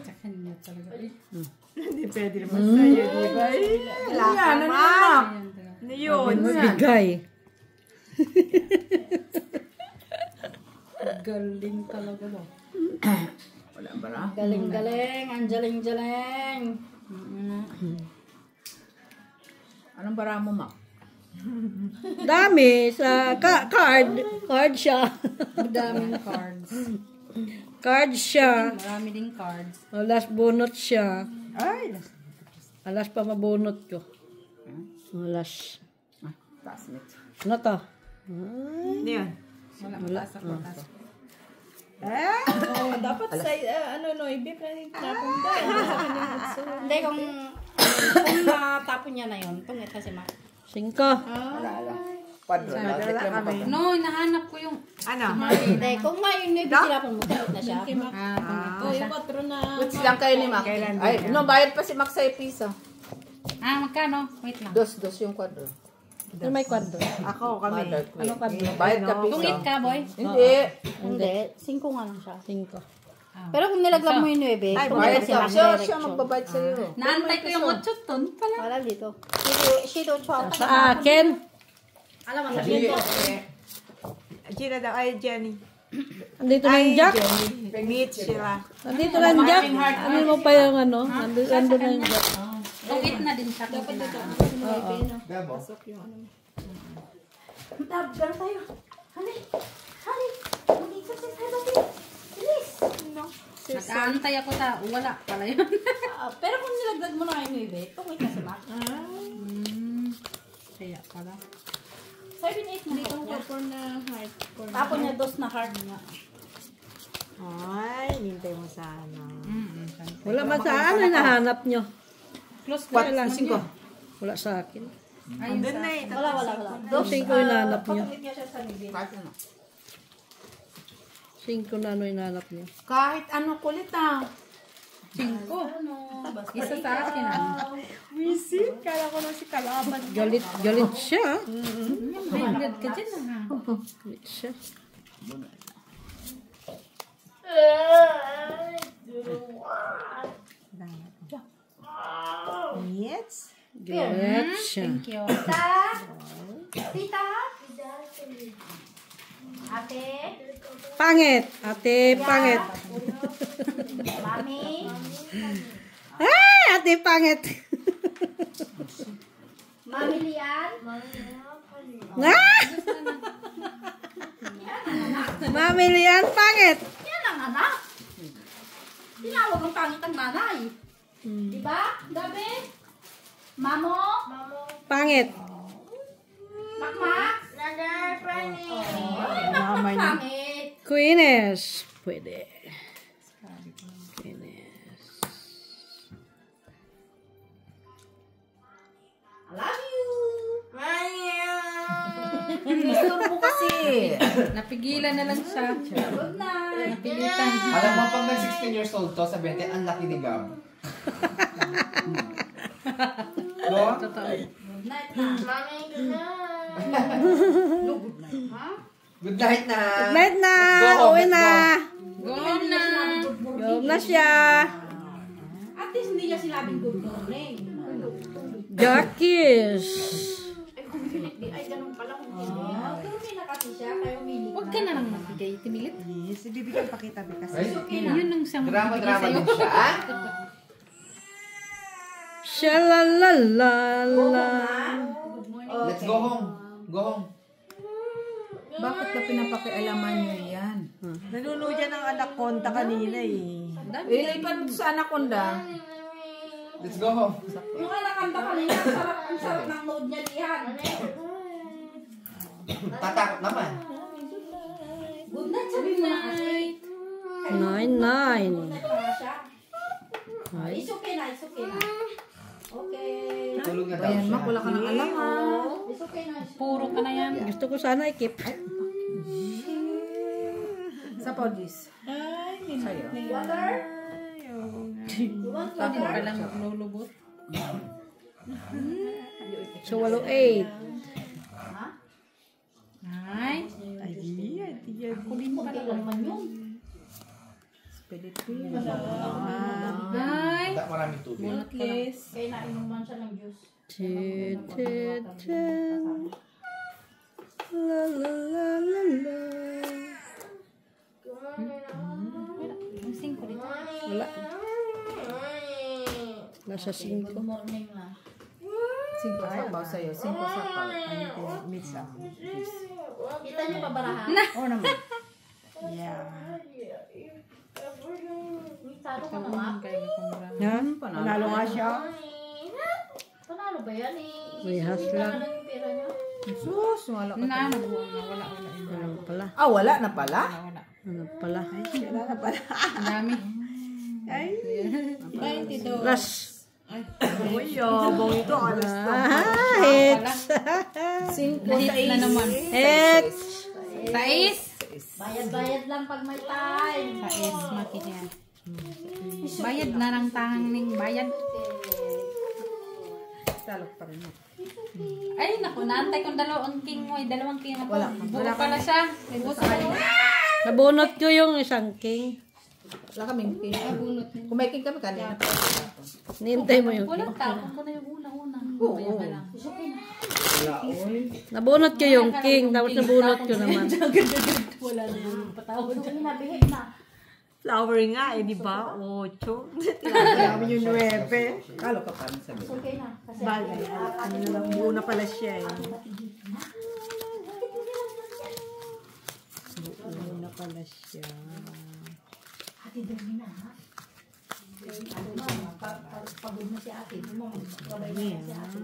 C: Sa kanya talaga.
D: Hindi pwede naman sa'yo, di ba? Wala ka naman. Ano yun?
A: Bigay.
C: Galing talaga ba?
F: Wala ba na?
G: Galing-galing, ang jaling-jaling.
F: Anong bara mo, Mac?
A: Dami sa card. Card siya.
C: Madaming cards.
A: Card siya.
C: Marami ding cards.
A: Alas bunot siya.
D: Ay,
A: Alas pa mabunot ko. Alas.
F: Classmate.
A: Ano to?
D: ano yun?
C: Wala mataas sa kotas.
D: Dapat sa, ibig na yung napunta.
G: Hindi, kung matapon niya na yun, tungit kasi ma.
A: 5.
F: Padro.
C: No, hinahanap ko yung
D: Ano?
G: Hindi, kung ngayon may sila pumunta na siya.
F: Which lang kayo ni Mac? Ay, no, bayad pa si Mac sa piso.
C: magkano? Wait lang.
F: Dos yung kwadro.
A: Yung may kwadro.
D: Ako, kami.
A: Ano kwadro?
F: Bayad ka piso.
C: Tungit ka, boy.
F: Hindi.
G: Hindi, 5 nga lang siya.
A: 5.
G: Pero kung nilaglag mo yung 9,
F: Bayad
G: tungit
F: ka.
G: siya
F: Siya magbabayad sa'yo.
C: Naantay ko yung 8 ton pala.
G: Wala dito. She don't chop.
A: Sa akin.
G: Alam mo na dito.
D: Gina daw, ay Jenny.
A: Andito na yung Jack.
D: Meet sila.
A: Andito na yung Jack. Ano mo pa yung ano? Andito na yung Jack.
C: Tungit na din siya. Dapat ito.
G: Dab, gano'n tayo. Honey, honey. Mag-exercise tayo ba? Bilis.
C: Nag-aantay ako wala pala yun.
G: Pero kung nilaglag mo na yung 9, tungit na si Mac.
C: Kaya pala.
G: 7-8 na heart. Tapon niya 2 na heart niya.
D: Ay, nintay mo sana.
A: Wala man sa ano nahanap nyo.
C: Close
F: What?
A: Wala.
F: 5.
A: Wala sa akin.
D: Andun na eh.
G: Wala.
A: 5 yung hinahanap nyo.
G: Patungit niya siya sa nibin.
A: 5 na ano hinahanap nyo.
F: Kahit ano kulit ah.
C: 5. Isa sa akin.
D: Wisit, kala ko lang si Kalaban.
A: Galit siya.
C: Hangad ka dyan ha.
A: Galit siya.
D: Yes.
A: Galit siya.
C: Thank you.
G: Tita? Ate?
A: Pangit. Ate, pangit.
G: Mami?
A: Ay, ate, pangit.
G: Mami Lian?
A: Ah! Mami Lian, pangit.
G: Yan ang anak. Tinawag ng pangit ang nanay. Diba? Gabi? Mamo?
A: Pangit.
G: Makmak? Ay, pangit.
A: Queeness. Pwede. Queeness.
G: I love you.
F: Gusto mo kasi.
C: Napigilan na lang siya.
G: Good night.
C: Napilitan.
H: Alam mo, pag nag-16 years old to, sabihin natin, ang laki ni Gab. No?
C: Totoo.
G: Good night na. Mami, good night.
H: Good night na!
A: Good night na.
H: Go home,
A: Uwi
H: let's
A: na.
C: Go home na.
A: Go na siya.
G: At least hindi niya sinabing good morning.
A: Jackies.
G: Ay, kung pilit di, ay ganun pala kung hindi. Pero may nakati siya, kaya umilit
C: Huwag ka na lang magbigay. Timilit.
D: Yes, ibibigyan pa kita kasi.
H: Ay,
C: Yun ang siyang magbigay
H: drama-drama
C: sa'yo.
H: din siya, ah?
A: Shalalala.
H: Let's go home. Go home.
F: Bakit ba pinapakialaman niyo yan?
D: Nanunood yan ang anak konta kanina eh.
F: Ilipan mo sa anaconda.
H: Let's go home.
G: Yung alakanda kanina, ang sarap ng load niya diyan.
H: Tatakot naman.
G: Good night, sabi mo na kasi.
A: 9-9.
G: Good night na siya. It's okay na, it's okay na. Okay.
H: Tulog na daw
F: Ayan,
H: siya.
F: Mac, wala ka ng alam ha.
G: It's okay na.
C: Puro ka na yan.
A: Gusto ko sana i-keep.
F: Sa podis. Sa'yo.
G: Water? You want
C: Hindi
G: water?
C: ka lang lulubot.
A: So, 8.
C: Ay.
G: Okay lang man yun.
F: Pilipino.
C: Ay.
H: Maraming tubig.
C: Bunatless.
G: Kaya nainuman siya ng juice.
A: La la la la la.
C: Ang 5 dito.
A: Wala. Nasa 5.
G: Good morning na.
F: 5 sapaw sa'yo. 5 sapaw.
D: Mix up.
G: Kita niyo pa barahan?
F: Oo naman.
D: Yeah.
G: Taro ka naman.
D: Yan. Panalo nga siya.
G: Panalo ba yan eh?
A: May hasla.
G: Ano yung pera niyo?
F: Sus, wala ka.
C: Wala.
A: Ano pala?
F: Ah, wala na pala?
C: Wala.
A: Ano pala?
D: Wala na pala.
C: Ang dami.
D: Ay.
C: 22.
A: Plus.
D: Uy, yabang ito. Alas na.
A: Hits.
C: Hit na naman.
A: Hits.
C: Sais.
G: Bayad-bayad lang pag may time.
C: Sais, makinig. Bayad na lang tanging bayad.
F: Talok pa rin.
C: Ay, naku, naantay kong dalawang king mo. Dalawang king ako.
F: Wala.
C: Buo pala siya. May buo sa kanya.
A: Nabunot ko yung isang king.
F: Wala kaming king. Kung may king kami kanina.
A: Nintay mo yung
C: Wala
A: king.
C: tapon ko na yung una-una.
F: Oo.
C: Bayad na lang.
A: Nabunot ko yung king. Tapos nabunot ko naman.
C: Wala na yung patawad.
G: Yung hinabihit na.
D: Flower nga eh, di ba? 8. Kailangan yung 9.
F: Kalo ka pa rin sabi.
G: Okay na. Kasi
D: Bagay. Ano na lang, buo na pala siya eh. Buo na pala siya.
G: ate daw na ha. Pagod na si ate. Kabay na si ate.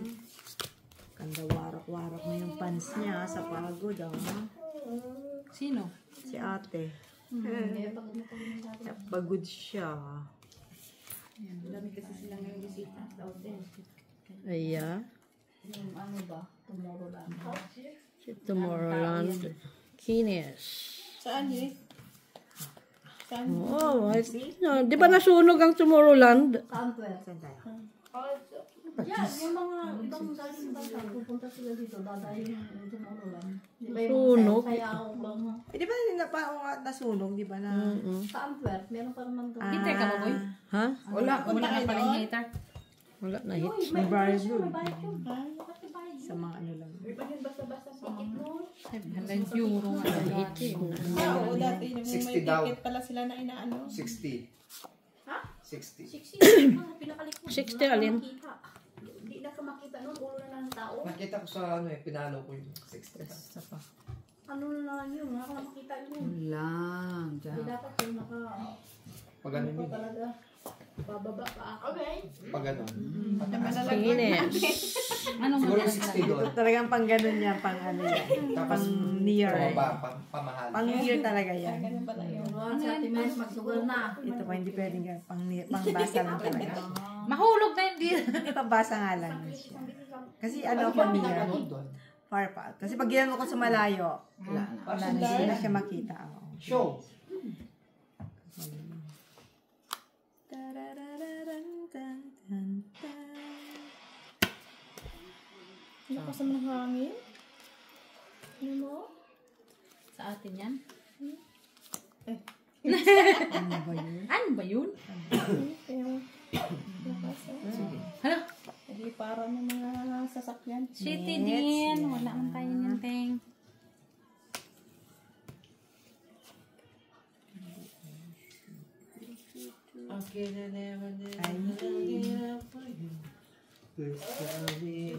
D: Kanda warak-warak na yung pants niya sa pagod.
C: Sino?
D: Si ate.
G: Kaya pagod na pagod na ate.
D: Pagod siya.
G: Dami kasi sila ngayong bisita sa hotel.
A: Aya.
G: Yung ano ba? Tomorrowland.
A: Tomorrowland. Kines.
D: Saan eh?
A: Oh, no, di ba nasunog ang Tomorrowland?
G: Sa Antwerp.
D: Saan tayo?
G: Yan, yung mga ibang galing bansa, pupunta sila dito, dadahin yung Tomorrowland. Di ba yung
A: Sunog?
G: kaya ako bang
D: Eh, di ba nasunog, di ba na?
G: sa Antwerp, meron pa naman doon.
C: Heater ka ba, boy?
A: Ha?
C: Wala na pala yung heater.
A: Wala na hit.
G: May
D: Bayad
G: yun,
D: yun.
G: may bayad yun. Bakit bayad
D: Sa mga ano lang.
G: basta-basta sa ticket mo?
C: 500 euro nga.
A: Hit yun.
I: Oo, dati may
H: 60 daw.
I: ticket pala sila na inaano.
H: 60.
G: Ha?
H: 60.
G: 60. Pinakalik mo.
A: 60
G: Wala
A: alin?
G: kang makita. Hindi na ka makita nun, ulo na lang ng tao.
H: Nakita ko sa ano eh, pinalo ko yung 60.
F: Isa pa.
G: Ano na lang yun, wala ka na makita yun.
F: Lang.
G: Hindi dapat yung
H: Pag ano yun,
G: talaga. Bababa pa ako. Okay.
H: pag ano.
A: Kines.
C: Ano mo
H: Siguro
C: yan?
H: 60 doon.
D: Talagang pang ganun yan, pang ano yan.
H: Tapos,
D: Pang near.
H: pamahal.
D: Pang near talaga yan.
I: Ganun pala yun.
G: 1 centimeters, magsugal na.
D: Ito pa hindi pwedeng yan. Pang basa lang talaga.
C: Mahulog na hindi.
D: Ito basa nga lang siya. Kasi ano ako near.
H: Ano doon?
D: Far pa. Kasi pag ginano ko sa malayo,
F: Wala na.
D: wala na hindi na siya makita. Oo.
H: Show.
I: Lakas naman ng hangin.
G: Ano mo?
C: Sa atin yan?
D: Ano ba yun?
C: Ano ba yun?
I: Yung lakas.
C: Hala,
I: Nagliparan ng mga sasakyan.
C: shitty din. Wala man tayo niyan, Teng.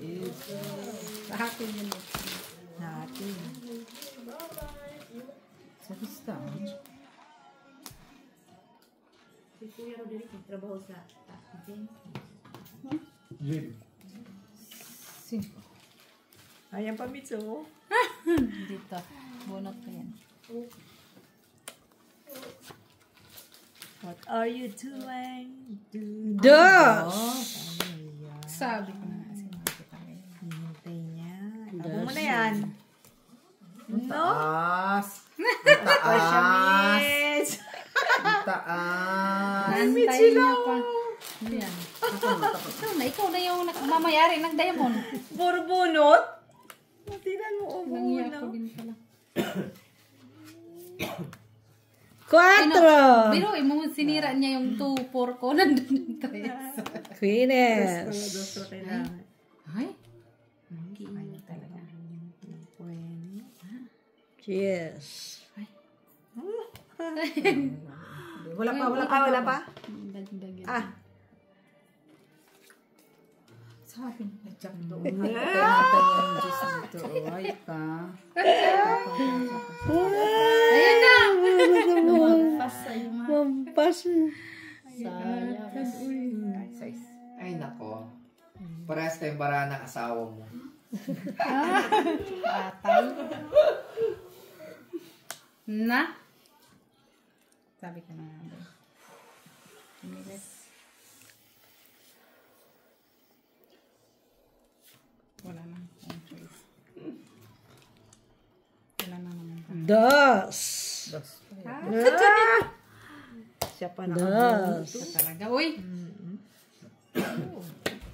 F: Sa akin yun.
D: Natin.
F: Sa pista.
G: Si Kuya Roderick nagtrabaho sa atin.
F: Cinco.
D: Ayan pa, Mitsu.
C: Dito. Bunot ko yan.
D: What are you doing?
A: Das!
C: Sabi ko na kasi makikita kayo.
D: Hintay niya. Tapo mo na yan. No?
H: Taas!
D: Pasya,
H: Taas!
D: Mitch.
H: Taas!
C: Naantay niya pa. Ano yan? Ikaw na, ikaw na yung nagmamayari ng diamond.
D: Puro bunot? Tingnan mo,
C: Nangiyak ko
D: bunot.
C: din pala.
A: Quatro!
C: Pero mo sinira niya yung 2, 4 ko. Nandun yung 3.
A: Quines.
D: Dos kailangan.
C: Ay,
A: Yes.
F: Wala pa, wala pa.
D: Ah, wala pa?
C: dagdag yan.
D: Ah,
F: Sabi na Jack doon. Ay, natin yung Diyos dito. Ay ka.
C: Ayan na!
G: Mampas sa'yo, ma.
A: Mampas.
H: Size. Ay, nako. Parehas kayong bara ng asawa mo.
C: Na? Sabi ka na nga. Wala na. Wala na naman.
A: Das.
D: Siya pa na.
A: Das.
C: Talaga, uy.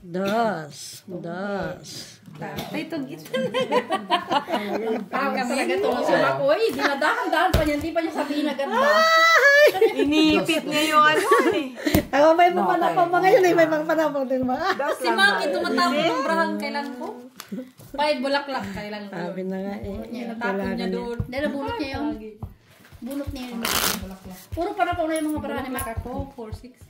A: Das. Das.
C: Tatay, ito gito.
G: Talaga tumusulak ko. Dinadahan-dahan pa niya. Hindi pa niya sabihin na ganda.
D: Inipit niya yung ano eh.
A: Ako may mapanapang mga yun eh. May mapanapang din mga.
C: Si Maki, tumatapon ng brahan. Kailan ko? Pahit bulaklak. Kailan ko.
A: Sabi na nga eh.
C: Natapon niya doon.
G: Dahil nabunot niya yun. Bunot niya yun. Puro panapon na yung mga paraan ni Maka.
C: 4, 4, 6.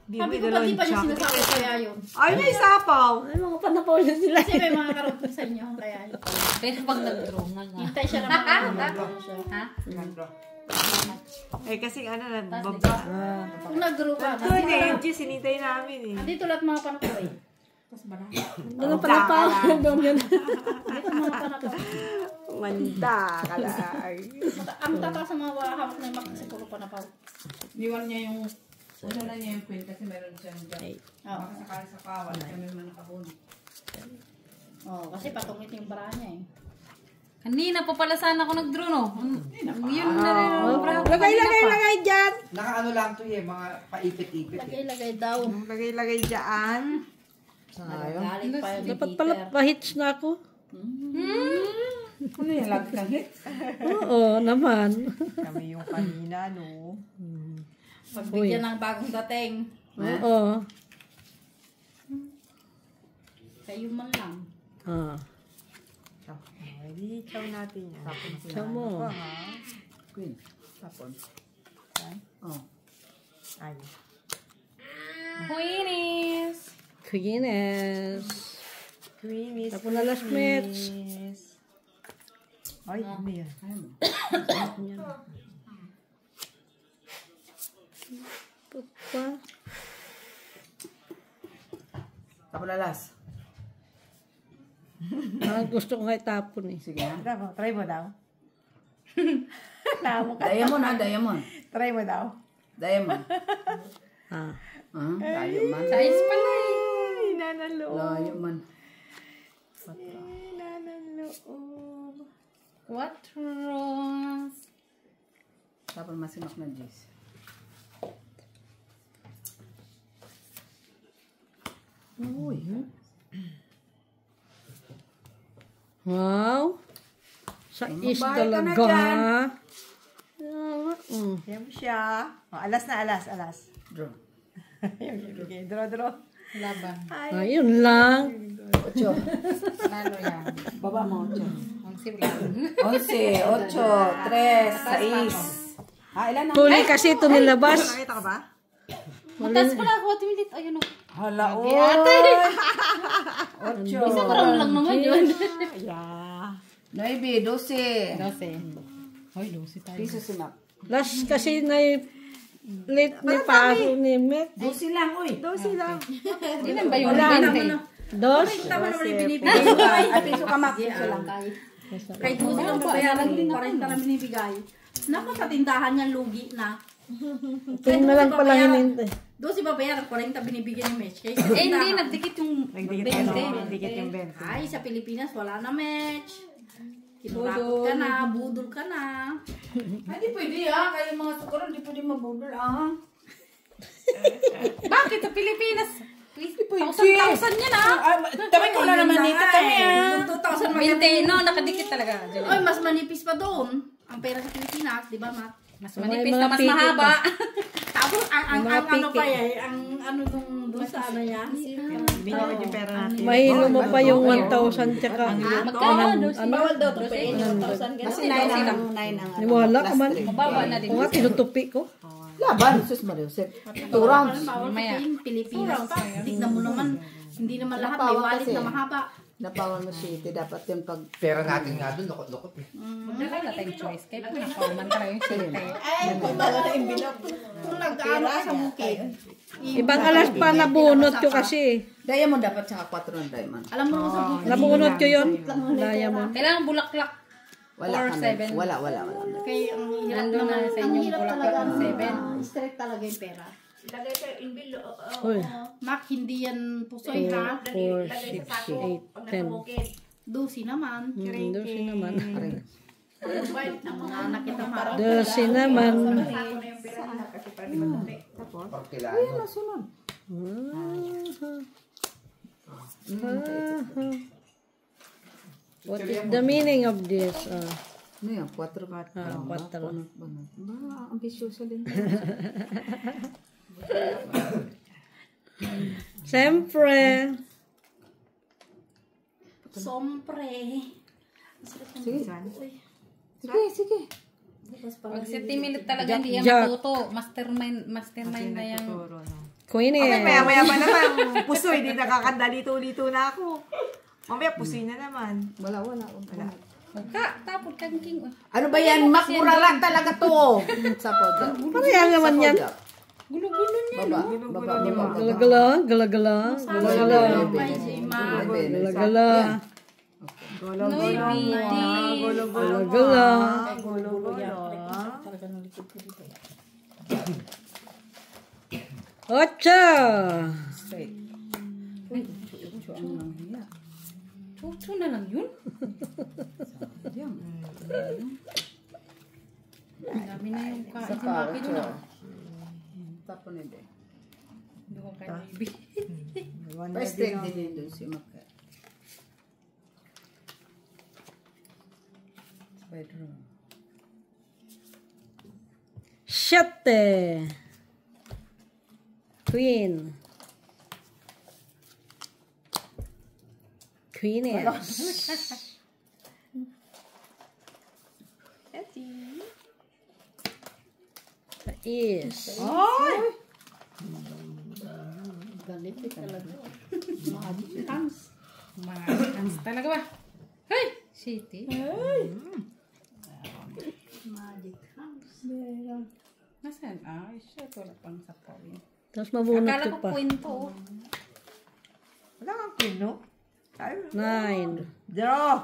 G: Sabi ko, ba't di pa niya sinasabi kaya yun?
D: Ay, may sapaw.
A: Ay, mga panapang yun sila.
G: Kasi may mga karugtong sa inyo kaya yun.
C: Pero pag nag-draw nga nga.
G: Hintay siya na mga siya.
C: Ha?
D: Eh, kasi ano na, baba.
G: Kung nag-draw ka,
D: Ito, hindi. Sinitay namin eh.
G: andito lahat mga panapon eh.
A: Mga panapang. Doon yun.
G: Dito mga panapon.
D: Manda ka lang.
G: Ang tataas sa mga hawak na yung Maka kasi puro panapon.
F: Niwan niya yung, una na niya yung pin kasi meron siyang dyan.
G: Oo.
F: Baka sakali sa kawan, kami man nakahuli.
G: Oh, kasi patungit yung bara niya eh.
C: Kanina pa pala sana ako nag-draw, no? Yun na rin.
A: Lagay dyan.
H: Nakaano lang to eh, mga paipit-ipit eh.
G: Lagay-lagay daw.
D: Lagay-lagay dyan.
G: Galit pa yun ni
A: Dapat pala
G: Peter.
A: pahits na ako.
F: Ano yung lagi kang hit?
A: Oo naman.
D: Kami yung kanina, no?
G: Pagbigyan ng bagong dating.
A: Oo.
G: Kayo man lang.
A: Ah.
D: Ay, chow natin yan.
A: Chow mo.
F: Queen. Tapon. Oh.
D: Ay.
C: Queenies!
A: Queeness.
D: Queenies.
A: Tapos na last mates.
D: Ay, ano yan?
A: Pa.
F: Tapon na last.
A: Gusto ko nga itapon eh.
F: Sige na.
D: Try mo daw.
F: Diamond ha, diamond.
D: Try mo daw.
F: Diamond.
A: Ah.
F: Layo man.
C: Size pala eh.
D: Ay, nanalo.
F: Layo man.
D: Nanalo.
C: Quatros.
F: Tapon masimak na Jis. Uy.
A: Wow. Sa is
F: Magbayad ka na
A: talaga.
F: dyan.
D: Yan siya. Oh, alas na, alas.
F: Draw.
D: Okay, draw.
C: Laban.
A: Ayun lang.
F: 8.
C: Lalo yan.
F: Baba mo 8.
C: Ang sibla.
F: 11, 8, 3, 6. Ah, ilan na?
A: Huli kasi ito nilabas.
D: Nakita ka ba?
C: Matas pala ako. Timilit. Ayun o.
F: Hala, oy. 8.
C: Isa parang lang naman yun.
D: Yeah.
F: 9, 12.
C: 12. Hoy, 12 tayo.
F: Piso simak.
A: Last kasi na late ni Paso ni Met.
F: 12 lang, uy.
D: 12 lang.
C: Hindi lang ba yung 20?
A: Dos.
G: Tama naman yung binibigay ko.
F: Piso ka mak. Piso lang.
G: Kahit mo silang babayaran, 40 lang binibigay. Naku, sa tindahan niya, lugi na.
A: Tingnan na lang pala hinintay.
G: Doon si babayaran, 40 binibigyan ni Mitch. Kaya sa
C: Eh, hindi.
G: tindahan,
C: Nagdikit yung
D: Nagdikit yung 20.
G: ay, sa Pilipinas, wala na Mitch. Kinurakot ka na, budol ka na.
F: Hindi pwede ah. Kaya mga sukaran, hindi pwede mabudol ah.
C: Bakit sa Pilipinas? 1,000 yan ah.
F: Tabi ko na naman dito kami ah.
G: 2,000
C: 20, no? Nakadikit talaga.
G: Ay, mas manipis pa doon. Ang pera sa Pilipinas, di ba, Matt?
C: Mas manipis
A: mga
C: na mas
A: pigit
C: mahaba.
G: Tapos, ang ano pa ang ano doon sa ano yan?
D: Binigyan yung pera natin.
A: Mahilo mo pa yung 1,000 tsaka.
C: Magkano?
G: Bawal daw to pay. 1,000
F: Kasi
G: ganun.
F: 9 ang
A: Wala ka man.
C: Mababa na din.
A: O nga, tinutupi ko.
F: Laban, sus Mario. 2 rounds.
G: Bawal to pay Pilipinas pa. Tignan mo naman. Hindi naman lahat may wallet na mahaba.
F: Napawan mo city. Dapat yung pag...
H: Pera natin nga doon, lukot-lukot eh.
C: Wala tayong choice. Kaya napawaman tayo yung city.
I: Ay, kung bala na envelope. Kung nag-ano ka sa bukid.
A: Ibang alas pa nabunot ko kasi.
F: Diamond dapat tsaka 4 ng diamond.
G: Alam mo sa bukid.
A: Nabunot ko yun. Diamond.
C: Kailangan bulaklak.
F: Wala
C: Or
F: kami.
C: 7.
F: Wala.
G: Kaya ang hirap
C: Nandun na sa inyong bulaklak ng 7.
G: Straight talaga yung pera.
I: Ilagay sa envelope.
A: Uy.
G: Mac, hindi yan pusoy ha.
A: 4, 6, 8, 10.
G: Dosi naman.
A: Dosi naman.
G: Ang mga anak kita marami.
A: Dosi naman.
H: Pag kilala.
A: What is the meaning of this?
F: Ano yan? 4 ba?
A: 4.
F: Ba, ambisyoso din.
A: Siyempre.
G: Sompre.
F: Sige.
C: Pag 7 minutes talaga hindi yan matuto. Mastermind na yan.
A: Queen
D: Maya pa naman. Pusoy, di nakakandalito-lito na ako. Mamaya pusoy na naman.
F: Wala.
C: Tapos kang king.
F: Ano ba yan? Makmuraran talaga to. Sapod.
A: Parang naman yan.
C: Gulo-gulo niya.
F: Baba.
A: Galagala. Galagala. Galagala. Ocho.
C: Chucho na lang yun. Dami na yung kain sa maki doon ah.
F: Tapon hindi.
C: Hindi ko kayo baby.
F: Pa-straight din yun doon si Maka.
A: Siete. Queen. Queeness. Is.
C: Galit talaga. Mahans talaga ba? Hey! City.
G: Magic house.
C: Nasaan? Ay, shit. Wala pang sapaw yun.
A: Tapos mabunot
C: Akala
A: ko
C: ko
A: pa.
C: kwento.
D: Wala kang pino.
A: 9.
D: Draw.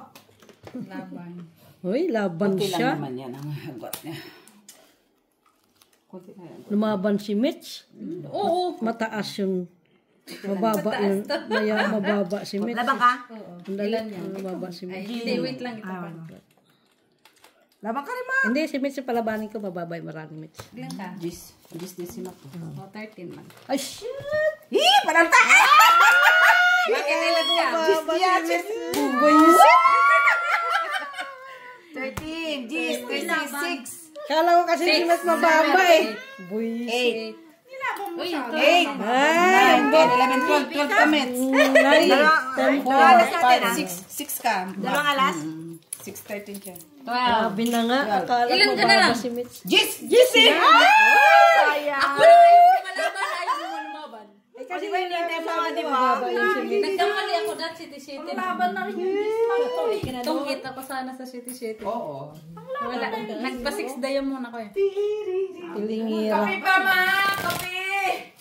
C: Laban.
A: Uy, laban
B: Okay lang
A: siya.
B: naman yan ang hagot niya. Kunti na yan.
A: Lumaban si Mitch.
C: Oo.
A: Mataas yung mababa yung mababa si Mitch.
D: Labang ka?
A: Ang dali mababa si
C: Ay,
A: Mitch.
C: hindi. Wait lang. Ito pa.
D: Labang ka rin ma.
A: Hindi, si Mitch yung palabanin ko, mababa yung marami Mitch.
C: Ilan ka?
B: Gis din si Mac.
C: Oh, 13 man.
A: Ay, shit!
D: Parang ta!
C: Bakit ilan ka?
A: Buwisit!
D: 13, Gis, 36.
A: Kala ko kasi si Mitch mababa eh. Buwisit.
C: 8.
D: 8.
B: 10, 11, 12 kami. 6 ka.
D: Dalawang alas?
B: 6:13 siya.
C: 12.
A: Sabi na nga, akala ko
C: Ilan ka na
A: mababa
C: lang?
A: si Mitch.
B: Gis
D: Sayang.
C: Ako na yung malaban. Ayaw mo lumaban.
D: Kasi ba yung hindi mga di ba?
C: Nagkamali ako dahil City.
G: Laban na rin yung dismount.
C: Itong hit ako sana sa City.
H: Oo.
C: Wala. Nagpa-6 dayo muna ko eh.
A: Pilingira.
D: Pa ma! Kape!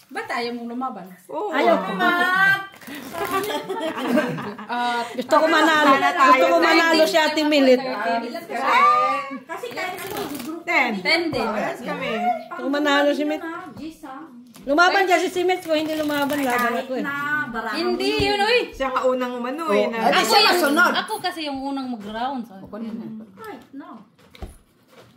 C: Ba't ayaw mong lumaban?
A: Ayaw ko. Gusto ko manalo. Gusto ko manalo si Ate Milit.
G: Kasi kahit ano, group
D: 10.
C: 10 din.
D: Kami.
A: Gusto ko manalo si Mitch.
G: na, Gis ha.
A: Lumaban kasi si Mitch. Kung hindi lumaban, laban ako eh.
G: Na, barang.
C: Hindi yun, oy.
D: Siya kaunang umano eh. na-
C: Ako yung, ako kasi yung unang mag-round.
G: Right, no.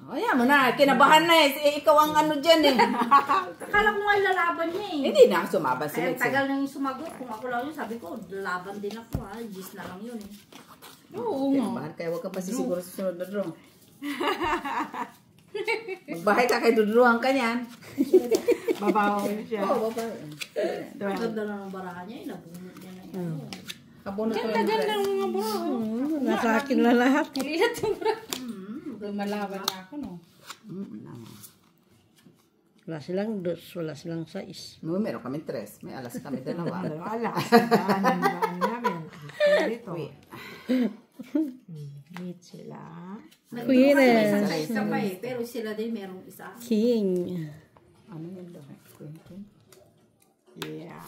F: Ayan mo na, kinabahan na eh. Ikaw ang ano dyan eh.
G: Akala ko nga lalaban niya eh.
F: Hindi na ako sumaban si
G: Kaya
F: Mitch.
G: tagal na yung sumagot. Kung ako lang yun, sabi ko, laban din ako ha. Gis na lang yun eh.
C: Oo nga.
F: Kinabahan, kaya huwag ka pa sisiguro sa sunod na draw. Magbahay ka kay dudruhan ka niyan.
D: Babaw siya.
F: Oo, babae.
G: Ang ganda na ng barahan niya eh. Nabunod niya na yun.
F: Kabunot ko yung
C: Ganda ng mga bro.
A: Nasa akin na lahat.
C: Nililat yung bro. Lumalaban na ako, no?
A: Wala silang 2, wala silang 6.
B: No, meron kami 3. May alas kami 2.
D: Wala. Daan namin. Dito. Meet sila.
A: Queen.
G: Isa pa eh, pero sila din merong isa.
A: King.
B: Ano yun daw? Queen.
D: Yeah.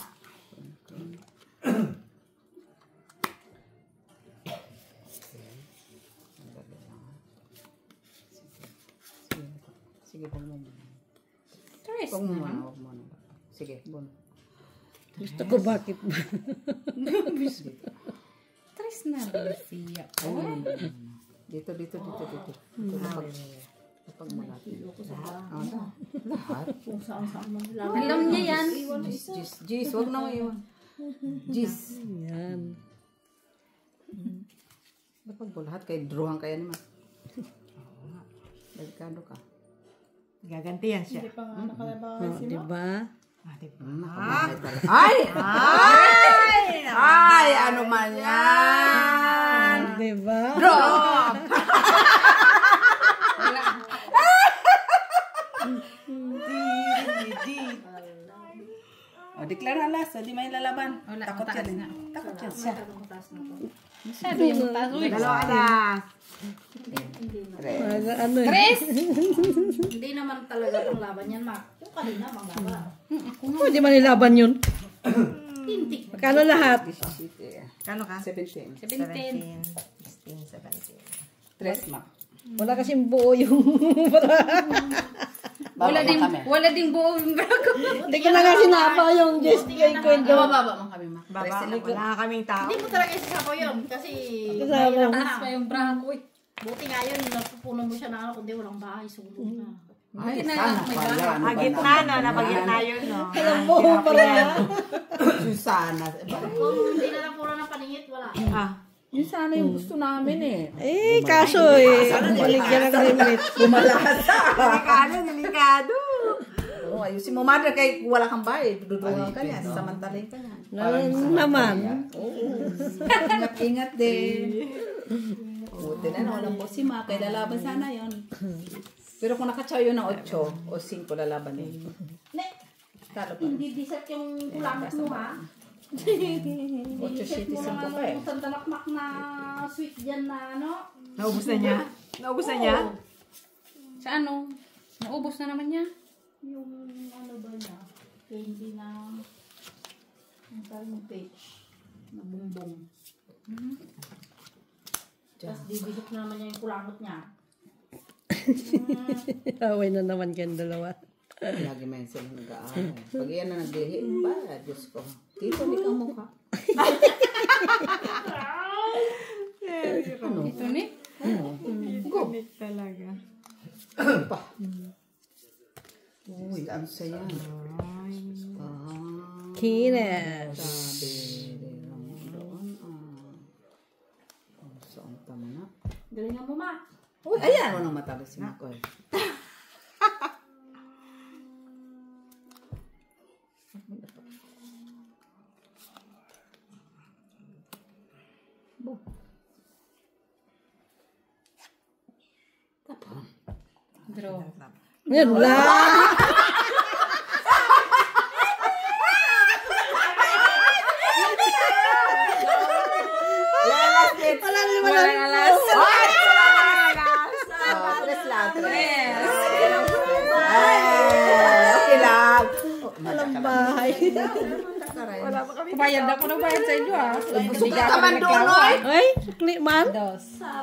B: Sige, huwag mo muna.
C: Tres
B: Huwag mo
C: naman.
B: muna, huwag mo muna. Sige, bun.
A: Gusto ko bakit ba?
C: Tres na siya.
B: Dito. Dito kapag malapit. Lahat.
G: Kung saan man.
C: Alam niya yan.
B: Jis, huwag na mo iwan. Jis.
A: Yan.
B: Kapag lahat kayo, druhan kaya naman. Delikado ka.
D: Gaganti yan siya.
A: Oh, diba?
B: Nakamahay talaga. Ay! Ano man yan?
A: Diba?
B: Drop! O, declare na last. Di may lalaban.
C: Wala,
B: Takot
C: mataas
B: yan.
C: na.
B: Takot yan siya.
C: Masyado yung mataas. Uy,
D: Dalawa alas.
A: Ano eh?
C: Tres!
G: Hindi naman talaga ang laban yan, Mac. Yung kanina, mang laban.
A: Pwede man nilaban yun.
G: Tintik.
A: Kano lahat?
D: Kano ka?
B: 17.
C: 17.
D: 16, 17.
B: 3, Mac.
A: Wala kasing buo yung...
C: Wala ding buo yung brago.
A: Hindi ko na nga sinapa yung just kay kwento.
B: Baba man kami, Mac.
D: Baba, wala kaming tao.
G: Hindi mo talaga isasapaw yun. Kasi
A: Kasama.
C: Taas pa yung brago.
G: buti nga yun, napupuno mo siya na ano, kundi walang bahay, sulong na.
B: Ay, sana pala. Ano ba
D: Agitna, no? Napagitna yun, no?
A: Alam mo pala.
B: Susana.
G: Kung hindi na lang puro ng paningit, wala.
B: Yun sana yung gusto namin eh.
A: Eh, kaso eh. Baligyan ng limit.
B: Bumalasa.
D: Delikado.
B: Oo, ayusin mo, mother, kay wala kang bahay. Dudungan ka niya. Samantalin ka niya.
A: Naman.
B: Ingat-ingat din. Buti na, walang po si Ma. Kaya lalaban sana yun. Pero kung nakatsaw yun ng 8 o 5 lalaban eh.
G: Ne, hindi disat yung kulangot mo ha.
B: 8
G: Disat mo naman
B: ka eh.
G: yung sandalakmak na sweet dyan na ano.
D: Naubos na niya? Naubos na niya?
C: Sa ano? Naubos na naman niya.
G: Yung ano ba niya, candy na, ang tawag ng page, na bumbong. Tapos dibigit na naman niya yung kulangot niya.
A: Away na naman kayong dalawa.
B: Lagi may sila nag-aaral. Pag yan na naglihi, ba? Diyos ko. Tito, di ka mukha.
C: Ito ni.
D: Ginit talaga.
B: Pa. Uy, ang saya.
A: Kines.
B: Sabi. Doon. Saan tama na?
G: Galingan mo, Ma.
B: Uy, ayan. Anong matalas si Makoy?
C: Draw.
A: Yan lang.
B: Walang alas. What? Tres lang. Okay lang.
A: Walang bahay.
C: Kumayad ako ng bayad sa inyo
B: Sukat naman doon, oy.
A: Ay, sukli man.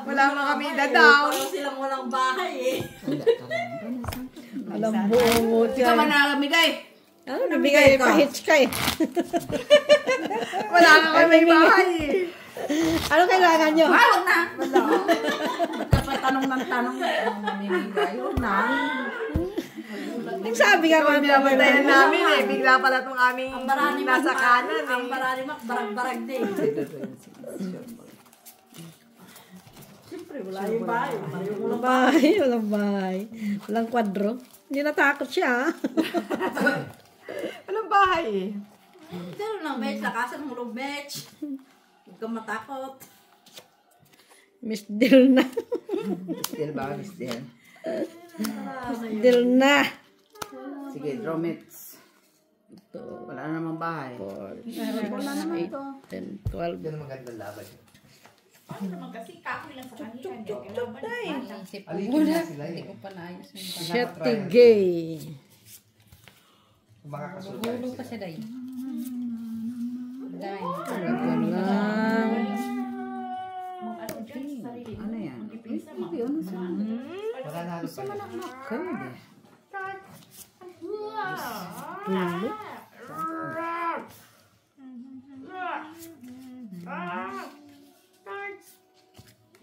D: Wala mga kami dadaw.
G: Silang walang bahay eh.
A: Walang buo.
B: Hindi ka ba nalamigay?
A: Ano, nabigay pa hitch ka eh.
D: Wala nga kami bahay.
A: Ano kailangan nyo?
B: Ay, huwag na. Magkapatanong ng tanong. Mamimigay. Huwag na.
A: Nagsabi ka man.
D: Pinapatayan namin eh. Bigla pala itong aming
G: Ang barani
D: nasa kanan
G: ang
D: eh.
G: barani mak, barag-barag din. Siyempre, wala yung bahay.
A: Walang bahay, walang bahay. Walang kwadro. Hindi natakot siya.
D: Walang bahay eh.
G: Pero lang, Betch, lakasan mo lang, Betch. Huwag kang matakot.
A: Miss Dilna.
B: Still ba? Still.
A: Dilna.
B: Sige, draw mates. Wala na namang bahay.
A: 4,
B: Wala naman ito.
A: 10, 12.
H: Yan ang magandang laban.
G: Paano naman kasi kahoy lang sa kanila.
C: Isip ko
H: Alikin
C: muna.
H: na sila
C: Hindi
H: eh.
C: ko pa naayos yung bag.
A: Shetigay.
H: Kung makakasulta
C: Hulo pa
H: sila.
C: siya dahil. Dahil.
A: Walang.
G: Ano dyan sa sarili.
B: Ano yan? Hindi, ano sa
H: Mananalo pa yan.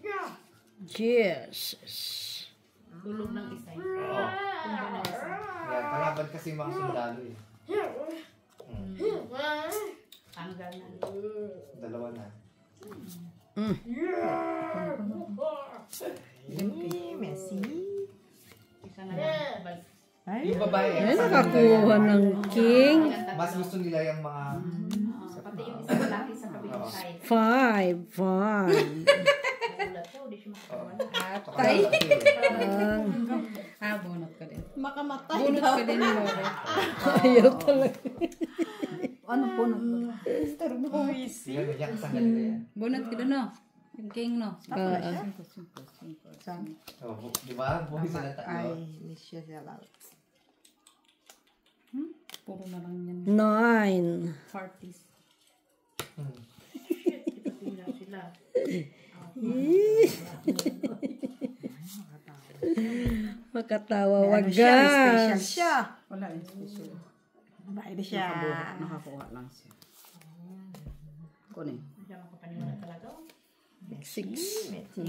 B: Kaya.
A: Jesus.
G: Tulog ng isa.
H: Oo. Yan, kalaban kasi yung mga sundalo eh.
G: Tanggal na.
H: Dalawa na.
D: Messi.
G: Isa na lang. Balik.
H: Yung babae,
A: Ay,
H: sa
A: nakakuha ng king.
H: mas gusto nila yung mga...
G: Pati yung isa lalaki sa kabilang side.
A: 5, 5.
G: Ulat siya, di siya makakawala.
C: Bunot ka din.
I: Makamatay.
C: Bunot ka din, Lore.
A: Ayaw talaga.
B: Ano po na?
H: Yan, yan, kasanggal nila yan.
C: Bunot ka din, no? Yung king, no?
H: Oh, di ba? Buhay sila tatlo.
D: Ay, Misha sila.
C: Puro na lang yan.
A: 9.
C: Parties.
A: Makatawa,
D: Special
A: wagas.
D: siya.
B: Wala yung special.
D: Bahay na siya.
B: Nakakuha lang siya. Kunin.
G: Hindi siya makapaniwala talaga.
A: 6.
D: Messi.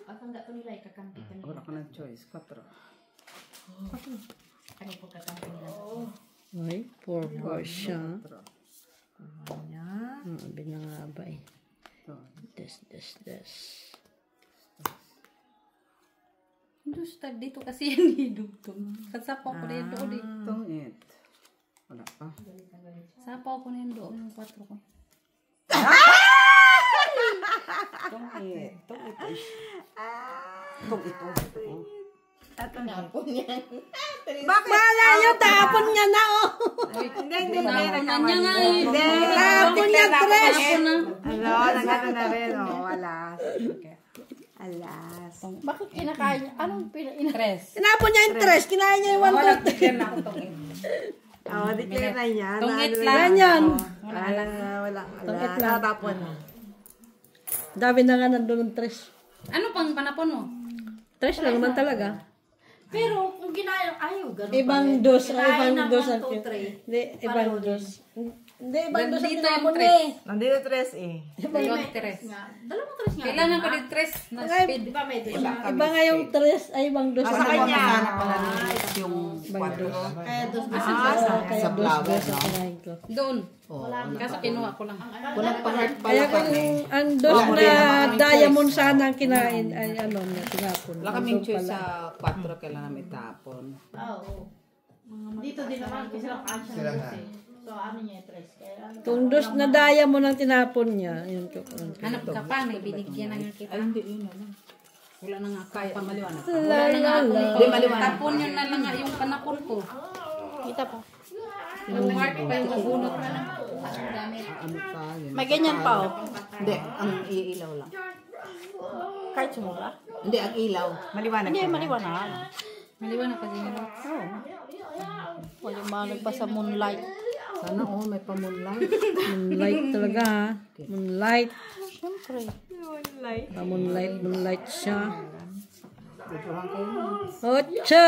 G: At ang gato nila, ikakampi ka
B: Wala
G: nila.
B: ka ng choice. 4.
G: Ano po kakampi nila?
A: Ay, 4 po siya.
D: Niya.
A: Binangabay. Des.
C: Gusto dito kasi yan hidugtong. Kasapaw ko na yan doon eh.
B: Tungit. Wala pa.
C: Sapaw ko na yan doon yung 4 ko.
B: Tungit. Tungit.
A: Wala yung tapon niya na, oh.
D: Hindi.
C: Nakunan niya nga eh.
A: Tapon niya, tres.
D: Ano, nagano na rin. Oh, alas. Alas.
G: Bakit kinakain niya? Anong
C: Tres.
A: Tinapon niya yung tres. Kinain niya yung 1, 2, 3.
D: Oh, declare na niya.
C: Tungit
D: Na-
C: lang.
A: Ganyan.
D: Wala.
A: Tungit lang.
D: Natapon.
A: Dami na nga nandun ng tres.
C: Ano pang panapon mo?
A: Tres lang naman talaga.
G: Pero kung ginaya, ayaw, ganun
A: Ibang
G: pa rin.
A: dos.
G: Kinain
A: Ibang
G: ng
A: dos.
G: 1, 2, 3.
A: Hindi, ibang dos. Hindi, ibang dos ang
C: Nandito
A: tinapon
C: yung
A: niya
C: tres.
A: eh.
D: Nandito tres eh.
C: Dalawang tres.
G: Dalawang tres nga.
C: Kailangan ko din tres na speed.
G: Di ba may dos siya?
A: Iba nga yung tres, ay ibang dos.
D: Sa kanya.
B: Yung 4.
G: Kaya dos dos.
A: Kaya
B: Sa
A: dos
B: flower,
A: dos
B: no?
A: ang kinain ko.
C: Doon. Kaso kinuha ko lang.
B: Walang pa-heart
A: Kaya
B: pala
A: kung
B: kami.
A: ang dos na diamond sana ang kinain, ay ano niya, tinapon.
B: Wala kaming choice sa 4. Kailangan namin tapon.
G: Oo. Dito din naman kasi lang kasya
H: Sila
G: ng
H: nga.
G: dos eh. So ano niya, tres. Kaya ano.
A: Kung dos na diamond ang tinapon niya, yun ko.
C: Hanap ka pa, may binigyan na nga kita.
B: Ay, hindi yun na lang.
C: Wala na nga
B: Kaya
C: ako.
B: maliwanag.
C: Wala na nga ako.
B: Hindi, maliwanag.
C: Tapon yun na lang nga yung panapon ko.
E: Kita pa.
C: Yung heart pa yung mabunot na lang.
B: Ano pa yun?
E: May ganyan pa, oh.
B: Hindi, ang iilaw lang.
E: Kahit sumura.
B: Hindi, ang ilaw.
D: Maliwanag.
E: Hindi, maliwanag.
C: Maliwanag kasi nila.
E: Maliwanag pa sa moonlight.
B: Sana may pa-moonlight.
A: Moonlight talaga ha. Moonlight.
E: Siyempre.
A: Moonlight siya.
B: Dito lang kayo.
A: Ocho!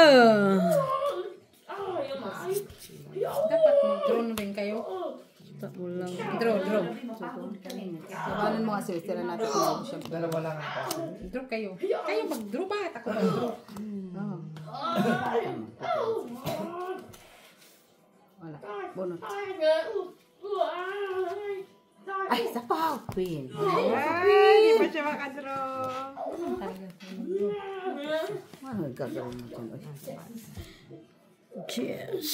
C: Dapat mag-drone rin kayo.
A: Tako lang.
C: Draw.
B: Sabanin mo kasi, tira natin kung siya.
H: Dalawa lang ang kaso.
C: Draw kayo. Kayo mag-draw ba? Ako mag-draw.
B: Wala. Bunot. Ay, sapaw! Pin.
D: Hindi pa siya makadraw.
B: Ano gagawin natin?
A: Cheers!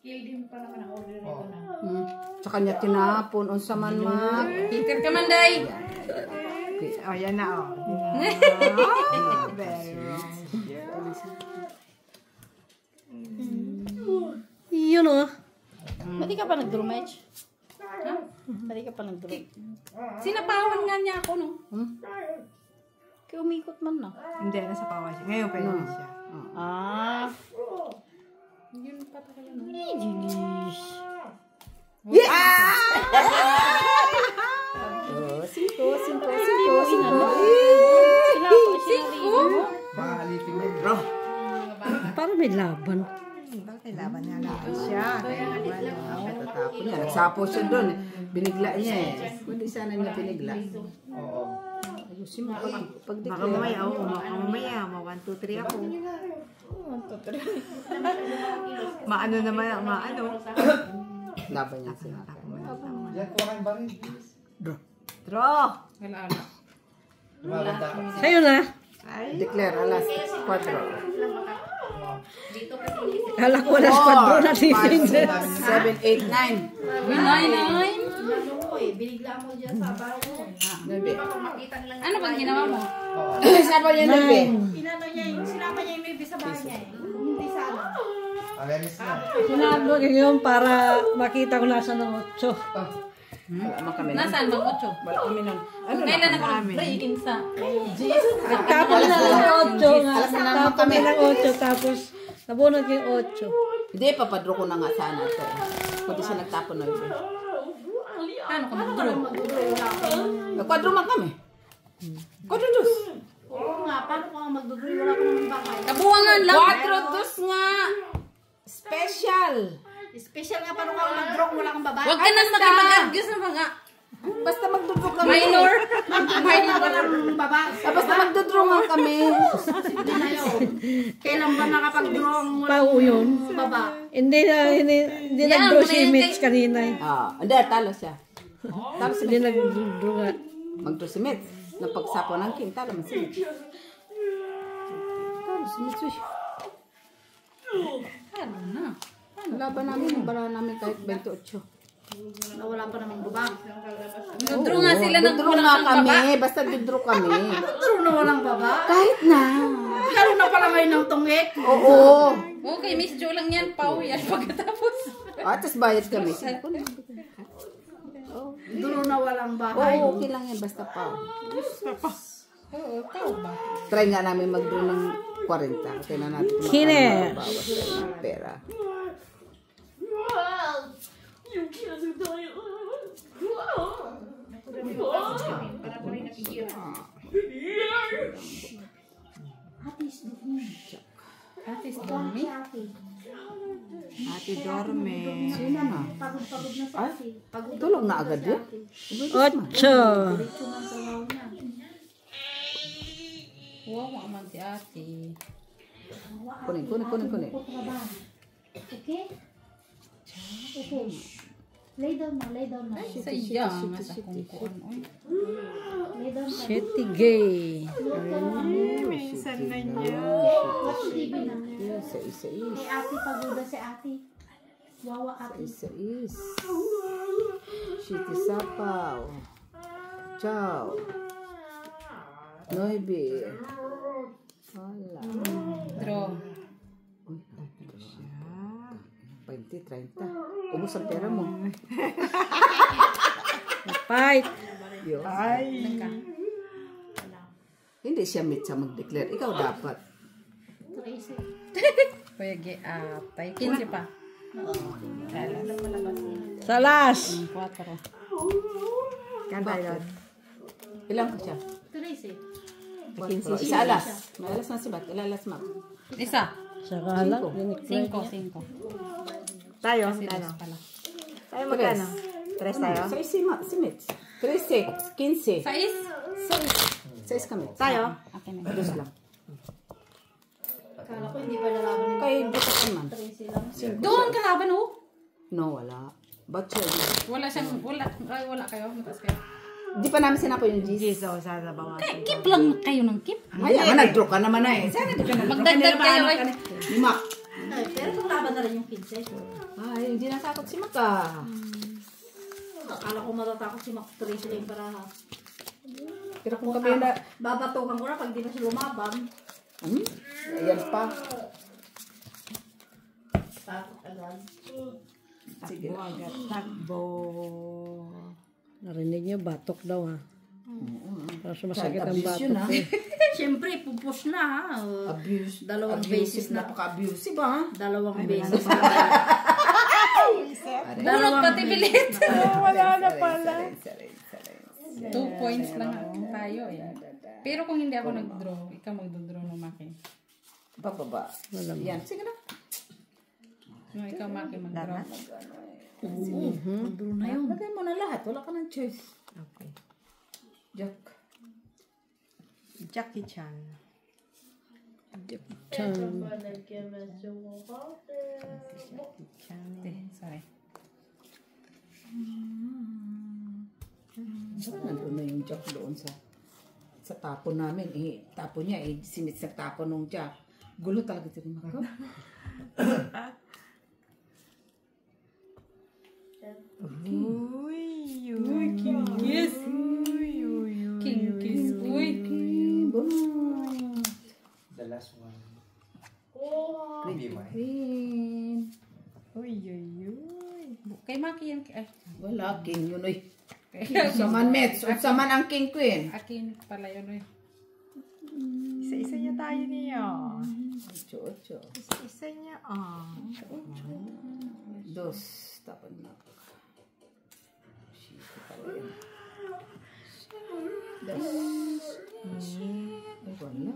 G: Kildim pa naman ang order nito na.
B: Tsaka kanya tinapon. Unsa man Mac.
C: Peter ka man, day.
D: Oh, yan na, oh. Very wrong.
A: Yun oh.
G: Pati ka pa nag-draw, Mitch? Pati ka pa nag-draw.
C: Sinapawan nga niya ako, no?
G: Kaya umikot man na.
D: Hindi, nasa pawa siya. Ngayon, pwede na siya.
G: Ah.
C: Yun pa tayo, no?
B: Yes! Cinco.
H: Mahalipin mo, bro.
A: Para may laban.
D: Bakit laban niya laban siya? Kaya
B: Tatapon niya. Nagsapo siya doon. Binigla niya eh. Kundi sana niya binigla.
H: Oo.
B: Ayusin mo
D: baka
B: pag-declare.
D: mamaya, baka mamaya, 1, 2, 3 ako. Maano naman, maano.
B: Laban niya sila.
H: Yan, kuha kayong baril.
D: Draw!
C: Wala.
H: Maganda.
A: Sa'yo na.
B: Declare, alas 4.
A: Kala ko wala squadron na si
B: 7, 8, 9.
C: Nine.
G: Binigla mo dyan sa bahay mo.
C: Ano bang ginawa mo?
B: Sabi niya nabi.
G: Inano niya yung, sinama niya yung baby sa bahay niya eh. Hindi sana.
H: Alenis na.
A: Sinabo ko yun para makita ko nasa ng 8.
B: Wala man kami.
C: Nasaan bang 8?
B: Wala kami nun. Ano na?
C: Kailan nag-breaking sa?
A: Tapos na ng 8 nga. Tapos na ng 8. Tapos nabunod yung 8.
B: Hindi, papadro ko na nga sana ito. Pwede siya nagtapon na yun.
C: Paano ka mag-draw?
B: Nagkwadro man kami. Kwadro dos.
G: Oo nga, paano ko magdudroy? Wala ko naman bahay.
C: Kabuwangan lang.
B: Kwadro dos nga. Special.
G: Special nga, paano ka mag-draw kung wala kang babae?
C: Huwag ka nang makipag-argue sa mga
B: Basta magdudro kami.
C: minor.
G: Minor walang babae.
B: Basta magdudro nga kami.
G: Hindi na yun. Kailan ba makapag-draw ang
A: Pao yun.
G: babae?
A: Hindi nag-draw si Mitch kanina eh.
B: Hindi, talo siya. Talo si
A: Hindi
B: Mitch.
A: nag-draw nga.
B: Magdro si Mitch. Napagsapo ng king, talo man si Mitch. Talo si Mitch.
C: Ano na?
B: Laban namin kahit 28.
G: Na wala pa namang babae.
C: Nag-draw nga sila ng
B: Dudro nga kami. Basta dudro kami.
G: Draw na walang babae?
B: Kahit na.
G: Karoon na pala ngayon ng tungit.
B: Oo.
C: Okay, Miss Jo lang yan. Pau yan pagkatapos.
B: Tapos bayad kami.
G: Draw na walang bahay.
B: Oo, okay lang yan. Basta pa.
C: Oo, tao ba?
B: Try nga namin mag-draw ng 40. Okay na natin kung
A: Kine.
B: bawas tayo ng pera.
C: Atis dumi.
D: Ate dorme.
B: Sino na?
G: Pagod na sa ate. Pagod
B: Tulog na agad yun?
A: 8.
C: Wow, maaman si ate.
B: Kunin.
G: Okay? Okay. Lay down na.
C: Sayang nga sa kung kuan.
G: Lay down ka.
A: Shetty gay.
D: Minsan na niya.
G: Watch TV na.
B: Isa.
G: Kay ate, pagoda si ate. Wawa ate.
B: Isa. Shiti sapaw. Ciao. Noibi. Wala.
C: Draw.
B: Uy, ito siya. 20, 30. Ubus ang pera mo.
A: Fight.
B: Hindi siya sa mag-declare. Ikaw dapat.
C: Kuya Giapay. 15 pa.
A: Salas.
C: 4.
D: Kanta yun.
B: Ilang ka siya?
G: Tracy.
B: Isa alas. May alas na si Bat. Ilalas mo.
C: Isa.
A: Saka lang.
C: 5.
D: Tayo,
C: Kasi
D: ano?
C: dos pala.
D: Tayo magkano? 3 tayo?
B: Sa si Mitch. 13, 15.
C: 6.
B: 6 kami.
D: Tayo?
C: Akin na.
B: Dos lang.
G: Kala ko hindi pa lalaban nila.
B: Kay Buta man.
G: Tracy lang.
C: Doon kalaban oh.
B: No, wala. Ba't siya?
C: Wala siyang, wala kayo. Mataas kayo.
B: Di pa namin sinapo yung G's.
D: Giso, sa bawas.
C: Keep lang kayo ng keep.
B: Ay, naman, nag-draw ka naman na eh. Sana di ka nag-draw.
C: Magdagdag kayo eh.
B: Ni Mac.
G: Ay, pero kung laban na rin yung 15.
B: Ay, hindi nasakot si Mac ah.
G: Akala ko matatakot si Mac Tracy lang parahas.
B: Pero kung kami na...
G: Babatukan ko na pag di na siya lumaban.
B: Ayan pa.
G: Takot agad.
B: Sige.
D: Takbo.
A: Narinig niyo, batok daw ha. Para sumasakit ang
B: Abuse yun,
A: batok.
B: ha?
G: Siyempre, pupush na ha.
B: Abuse.
G: Dalawang
B: Abusive,
G: beses na.
B: Napaka-abusive, ha?
G: Dalawang beses na.
C: Bunot pati bilit.
D: Wala na pala.
C: 2 points lang tayo eh. Pero kung hindi ako nag-draw, ikaw mag-draw no, Maki.
B: Bababa. Yan. Sige na.
C: No, ikaw, Maki, mag-draw.
B: Mag-draw na yun. Lagay mo na lahat. Wala ka ng choice.
D: Okay.
B: Jack.
D: Jackie Chan.
C: Sorry.
B: Nandun na yung Jack doon sa tapon namin. Tapon niya, sinit sa tapon ng Jack. Gulo talaga ito rin ako.
C: Yes. King kiss. Uy.
H: The last one.
B: Queen.
C: Kay Maki yan. Ay,
B: Wala, king yun ay. Saman Mets. Saman ang king queen.
C: akin pala yun eh.
D: Isa-isa niya tayo niya.
B: Ocho.
D: Isa niya.
B: Dos. Tapon na. Dos. Ay, wala.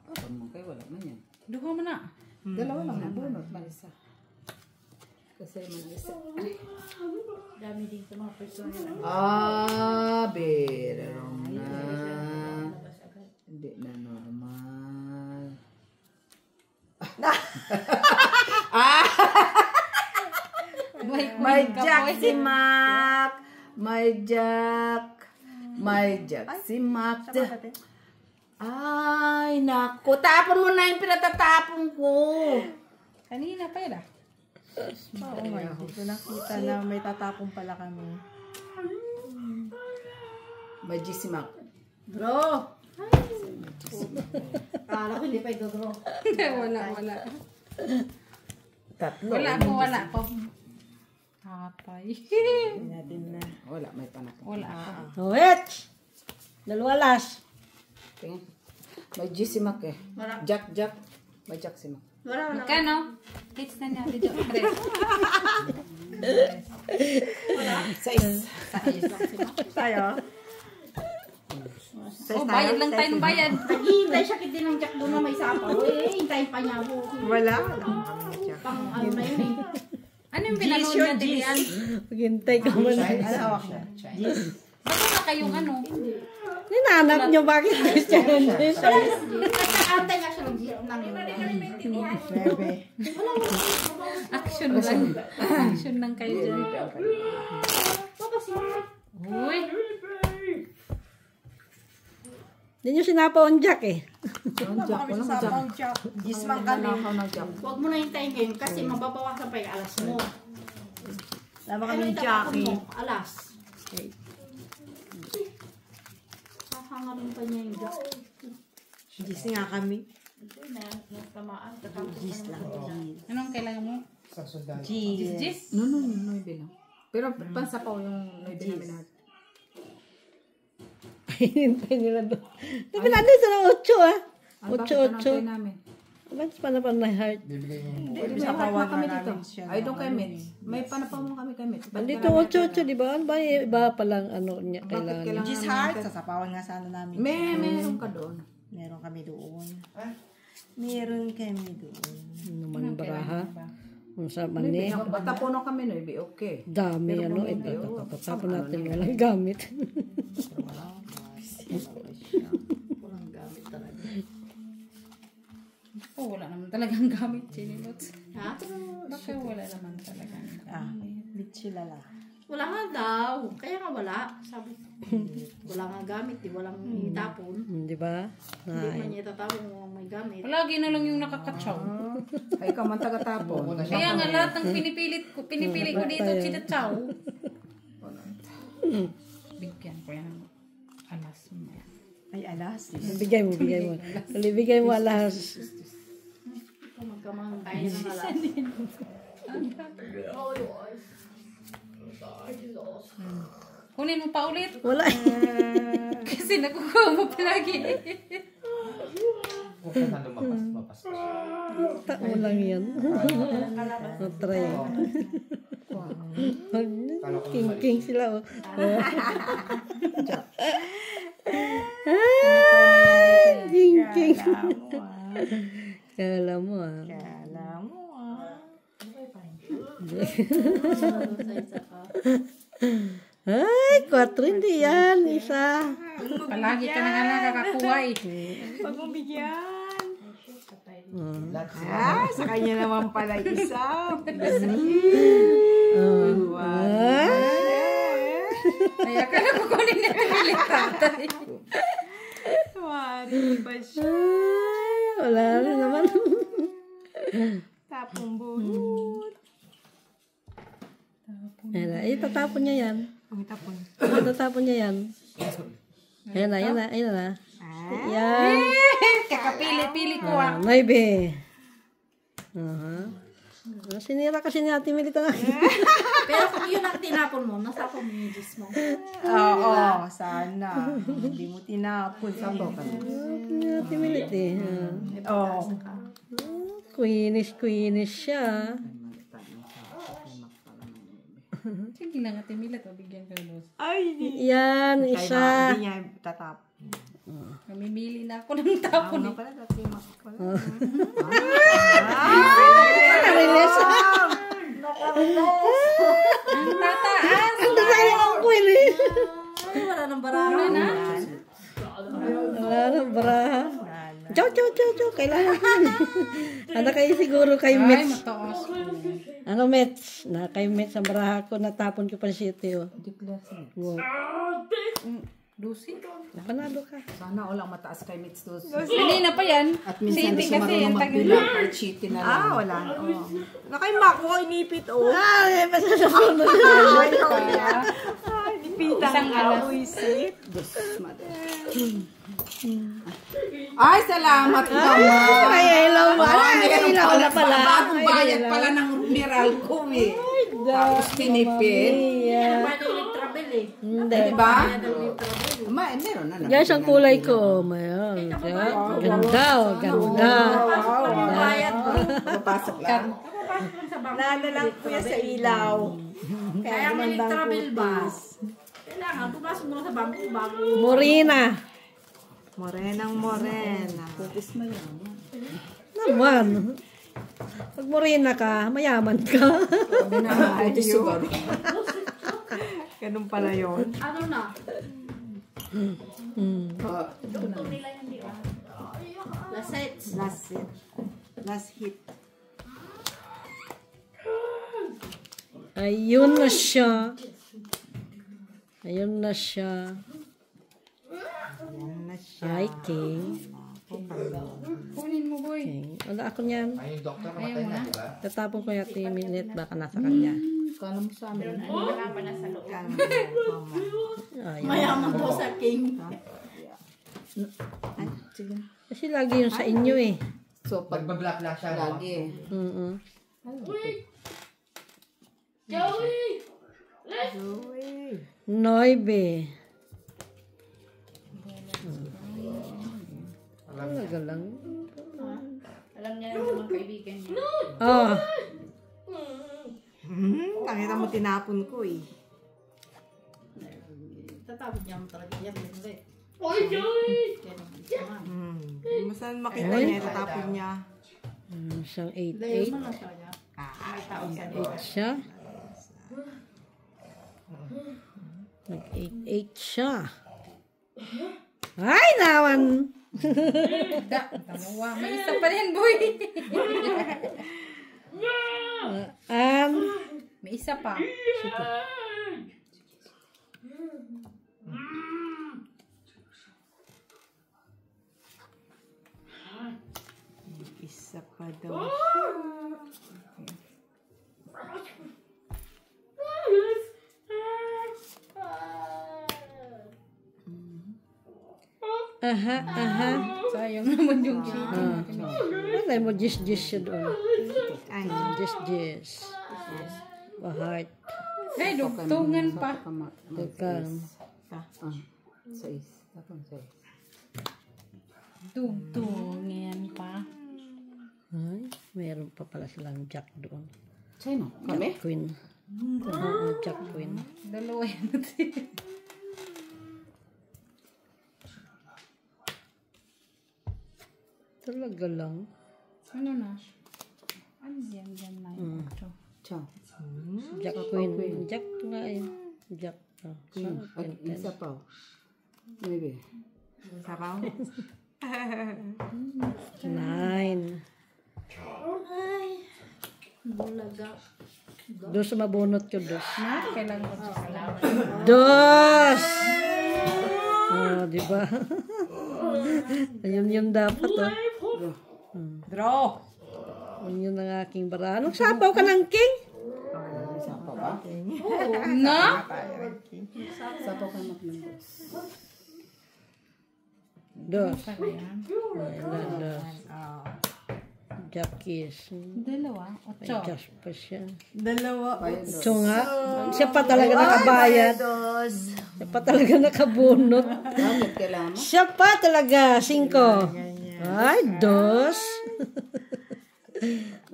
B: Tapon mo kayo, wala man yan.
C: Duha mo na.
B: Dalawa lang na bunot, Marisa. Kasi Marisa.
G: Dami din sa mga persona.
B: Berong na. Hindi na normal. May Jack si Mac. May Jack. May Jack si Mac. Ay, naku. Tapon mo na yung pinatatapon ko.
C: Kanina pa yun ah.
D: Oo nga. Dito nakita na may tatapong pala kami.
B: May G si Mac.
G: Bro! Akala ko hindi pa ito-draw.
C: Wala.
B: Tatlo.
C: Wala ako. Tatay.
D: Natin na.
B: Wala, may panakot.
C: Wala ako.
A: Wait! Dalawa last.
B: Tingnan. May G si Mac eh. Jack. May Jack si Mac.
G: Wala.
C: Magkano? Hits na niya. Dito.
B: Sais.
D: Tayo.
C: Oh, bayad lang tayo ng bayad.
G: Naghihintay siya din ng Jack doon na may sapaw. Hintayin pa niya po.
D: Wala. Wala kami Jack.
G: Pang ano na yun eh.
C: Ano yung pinanood niya, Tilian?
A: Maghintay ka muna.
D: Ano hawak na?
C: Baka na kayong ano?
A: Ninanap niyo bakit Christian English?
G: Nag-aantay nga siya ng
D: Bebe.
C: Action lang. Action lang kayo dyan. Uy!
A: Hindi niyo sinapa on Jack eh.
D: Wala kami sa sapang Jack. Gismang kami.
G: Huwag mo na hintayin ngayon kasi mababawasan pa yung alas mo.
D: Lama
G: Ano
D: kami
G: itatapon
D: Jackie.
G: mo? Alas. Hahangarin pa niya yung Jack.
D: Gis nga kami.
G: Nagtamaan.
D: Gis lang.
C: Anong kailangan mo?
D: Gis.
C: Jis?
B: No, noy lang. Pero pansapaw yung noy namin lahat.
A: Hinintay nila doon. Sabi natin sa 8 ah.
B: Ang bakit panantay
A: 8.
B: namin?
A: Ba't panapan na heart?
H: Bibigay mo.
B: May
D: Sa
B: heart
D: kawan
B: na kami
D: na
B: dito.
D: namin siya.
B: Ay, doon kay Mets. May panapaw mo kami kay Mets.
A: Andito 8, di ba? Ano ba? Iba palang ano niya kailangan.
B: kailangan?
D: Gis heart. Sasapawan nga sana namin.
B: Meron ka doon.
D: Meron kami doon. Meron kami doon.
A: Ano man baraha? Kung sa mani.
B: Batapuno kami no, ibi okay.
A: Dami ano. Tapos natin walang gamit.
C: Oh, wala naman talagang gamit, Chinilot.
G: Ha?
C: Baka wala naman talagang gamit.
D: Bitchilala.
G: Wala nga daw. Kaya nga wala. Sabi wala nga gamit. Walang itapon.
A: Di ba?
G: Hindi man niya itatapon kung may gamit.
C: Palagi na lang yung nakakatsaw.
B: Ay, ikaw man taga-tapon.
C: Kaya nga lahat ng pinipili ko dito, chinatsaw. Bigyan ko yan. Alas mo yan.
D: Ay, alas.
A: Bigay mo. Bigay mo alas.
C: Kunin mo pa ulit.
A: Wala.
C: Kasi nakukuha mo palagi.
H: Huwag ka na lumabas.
A: Tao lang yan. Try. King sila. Oh. King. Kala mo ah. Ay, 4 hindi yan. Isa.
C: Palagi ka na nga nakakakuha eh.
D: Pag mong bigyan.
H: Ah,
D: Sa kanya naman pala isa.
C: Ay, akala ko kunin na pilit tatay.
D: Wari ba siya?
A: Wala rin naman.
D: Tapong bunot.
A: Itatapon niya yan.
D: Ang tapon.
A: Itatapon niya yan. Ayan na. Yan.
C: Kakapili-pili ko ah.
A: Maybe. Sinira kasi ni Ate Milita nga.
G: Pero kung yun ang tinapon mo, nasapon mo yung juice mo.
D: Oo, sana. Hindi mo tinapon. Sapo ka.
A: Ni Ate Milita eh.
D: Oo.
A: Queenish siya.
C: Sige na nga, Timilat. Bigyan ka na.
D: Ay,
A: Yan, isa.
D: Hindi niya tatap.
C: Mamimili na ako ng tapon eh.
D: Pala, dati mak pala.
A: Nakarilis.
C: Ang tataas!
A: Ang sayo ng queenish.
G: Ay, wala nang barara na.
A: Wala nang baraha. Chow. Kailangan ko yun. Ano kayo siguro kay
C: Ay,
A: Mitch?
C: mataas.
A: Ano, Mitch? Kay Mitch ang baraha ko, natapon ko pa siya ito. Wow.
C: Lucy?
A: Panalo ka.
B: Sana walang mataas kay Mitz Dos.
C: Kanina pa yan.
B: At minsan
C: City
B: gusto
C: kasi,
B: marunong
C: ang tagal.
B: magbilang or cheating na lang.
D: Wala. Nakay mako, inipit oh.
A: Ay, masasabi.
D: Inipitan
C: Isang
D: ka.
C: alas.
D: Uisip.
B: Ay, salamat naman.
A: Ay, ilaw mo. Ay,
B: Meron
A: ilaw na pala.
B: Bagong bayad pala ng mineral ko eh. Tapos tinipid.
G: Pwede ulit travel eh.
A: Hindi.
B: Diba? Meron na.
A: Yan ang kulay ko. Mayon. Ganda.
G: Bayad mo.
B: Papasok lang.
D: Nana lang kuya sa ilaw.
G: Kaya may travel bus. Kailangan, pumasok mo na sa bangko bago.
A: Morena.
D: Morenang morena.
A: Naman. Pag morena ka, mayaman ka.
B: Ay, sugar.
D: Ganun pala yun.
G: Ano na? Last hits.
D: Last hit.
A: Ayun na siya.
D: Yan na siya.
A: Ay, King.
C: Kunin mo, boy.
A: King. Wala ako niyan.
H: Ay, yung doktor namatay na, di ba?
A: Tatapon ko yung 3 minutes. Baka nasa kanya.
B: Kala mo sa amin.
A: Ay,
G: Mayaman daw sa king.
A: kasi lagi yun sa inyo eh.
B: So, pag
H: Nagbablock lang siya. no?
B: lagi.
A: Noibe. Talaga lang.
C: Alam niya naman mga kaibigan niya.
A: Oh.
D: Nakita mo tinapon ko eh.
G: Tatapos niya mo talaga yan.
D: Masan makita niya, tatapon niya.
A: Siyang
G: Layo
A: 8-8.
G: mo lang talaga.
A: 8 siya. Nag-8-8 siya. Ay, naman!
C: Dalawa. May isa pa rin, boy. May isa pa.
D: Isa pa daw.
A: Aha.
C: Sayang naman yung sheet.
A: Wala mo jis siya doon.
D: Ay.
A: Jis. Heart.
C: Ay, dugtungan pa.
A: Teka.
F: 6. Tapos 6.
C: Dugtungan pa.
A: Ay, meron pa pala silang jack doon.
F: Sino? Kami?
A: Queen. Oo, jack queen.
C: Dalawa yan.
A: Talaga lang.
C: Ano na? Ano yan na yung ocho?
F: Ciao.
A: Jack queen. Jack nga yun. Jack.
F: Isa pa. Maybe.
D: Sabaw.
A: 9. Dos mabunot ko, dos.
C: Na? Kailangan ko sa kalaman.
A: Dos! Oh, di ba? Ayun yung dapat, oh.
D: Draw.
A: Ayun yun ang aking bara. Anong sapaw ka ng king?
F: Sapaw ba?
C: Na?
F: Sapaw ka ng
A: Dos.
C: Para yan.
A: Ayun, dos. Jackies.
C: Dalawa?
A: Ay,
C: Ocho.
A: just pa siya.
D: Dalawa.
A: So nga, siya pa talaga nakabayad. Siya pa talaga nakabunot.
F: Bakit kailangan mo?
A: Siya pa talaga, 5. Ay, dos.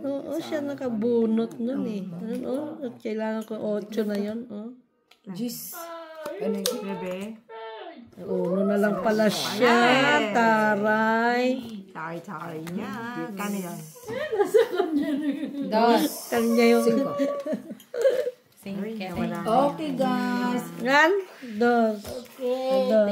A: Oo, siya nakabunot nun eh. Ano, kailangan ko 8 na yun. Oh.
F: Jis. Ano yung
D: Bebe.
A: Uno na lang pala siya. Taray.
D: Tari niya. Kano yan?
C: Dos.
A: Kanya yung...
C: Singket.
F: Okay, guys.
A: Yan. Dos. Dos.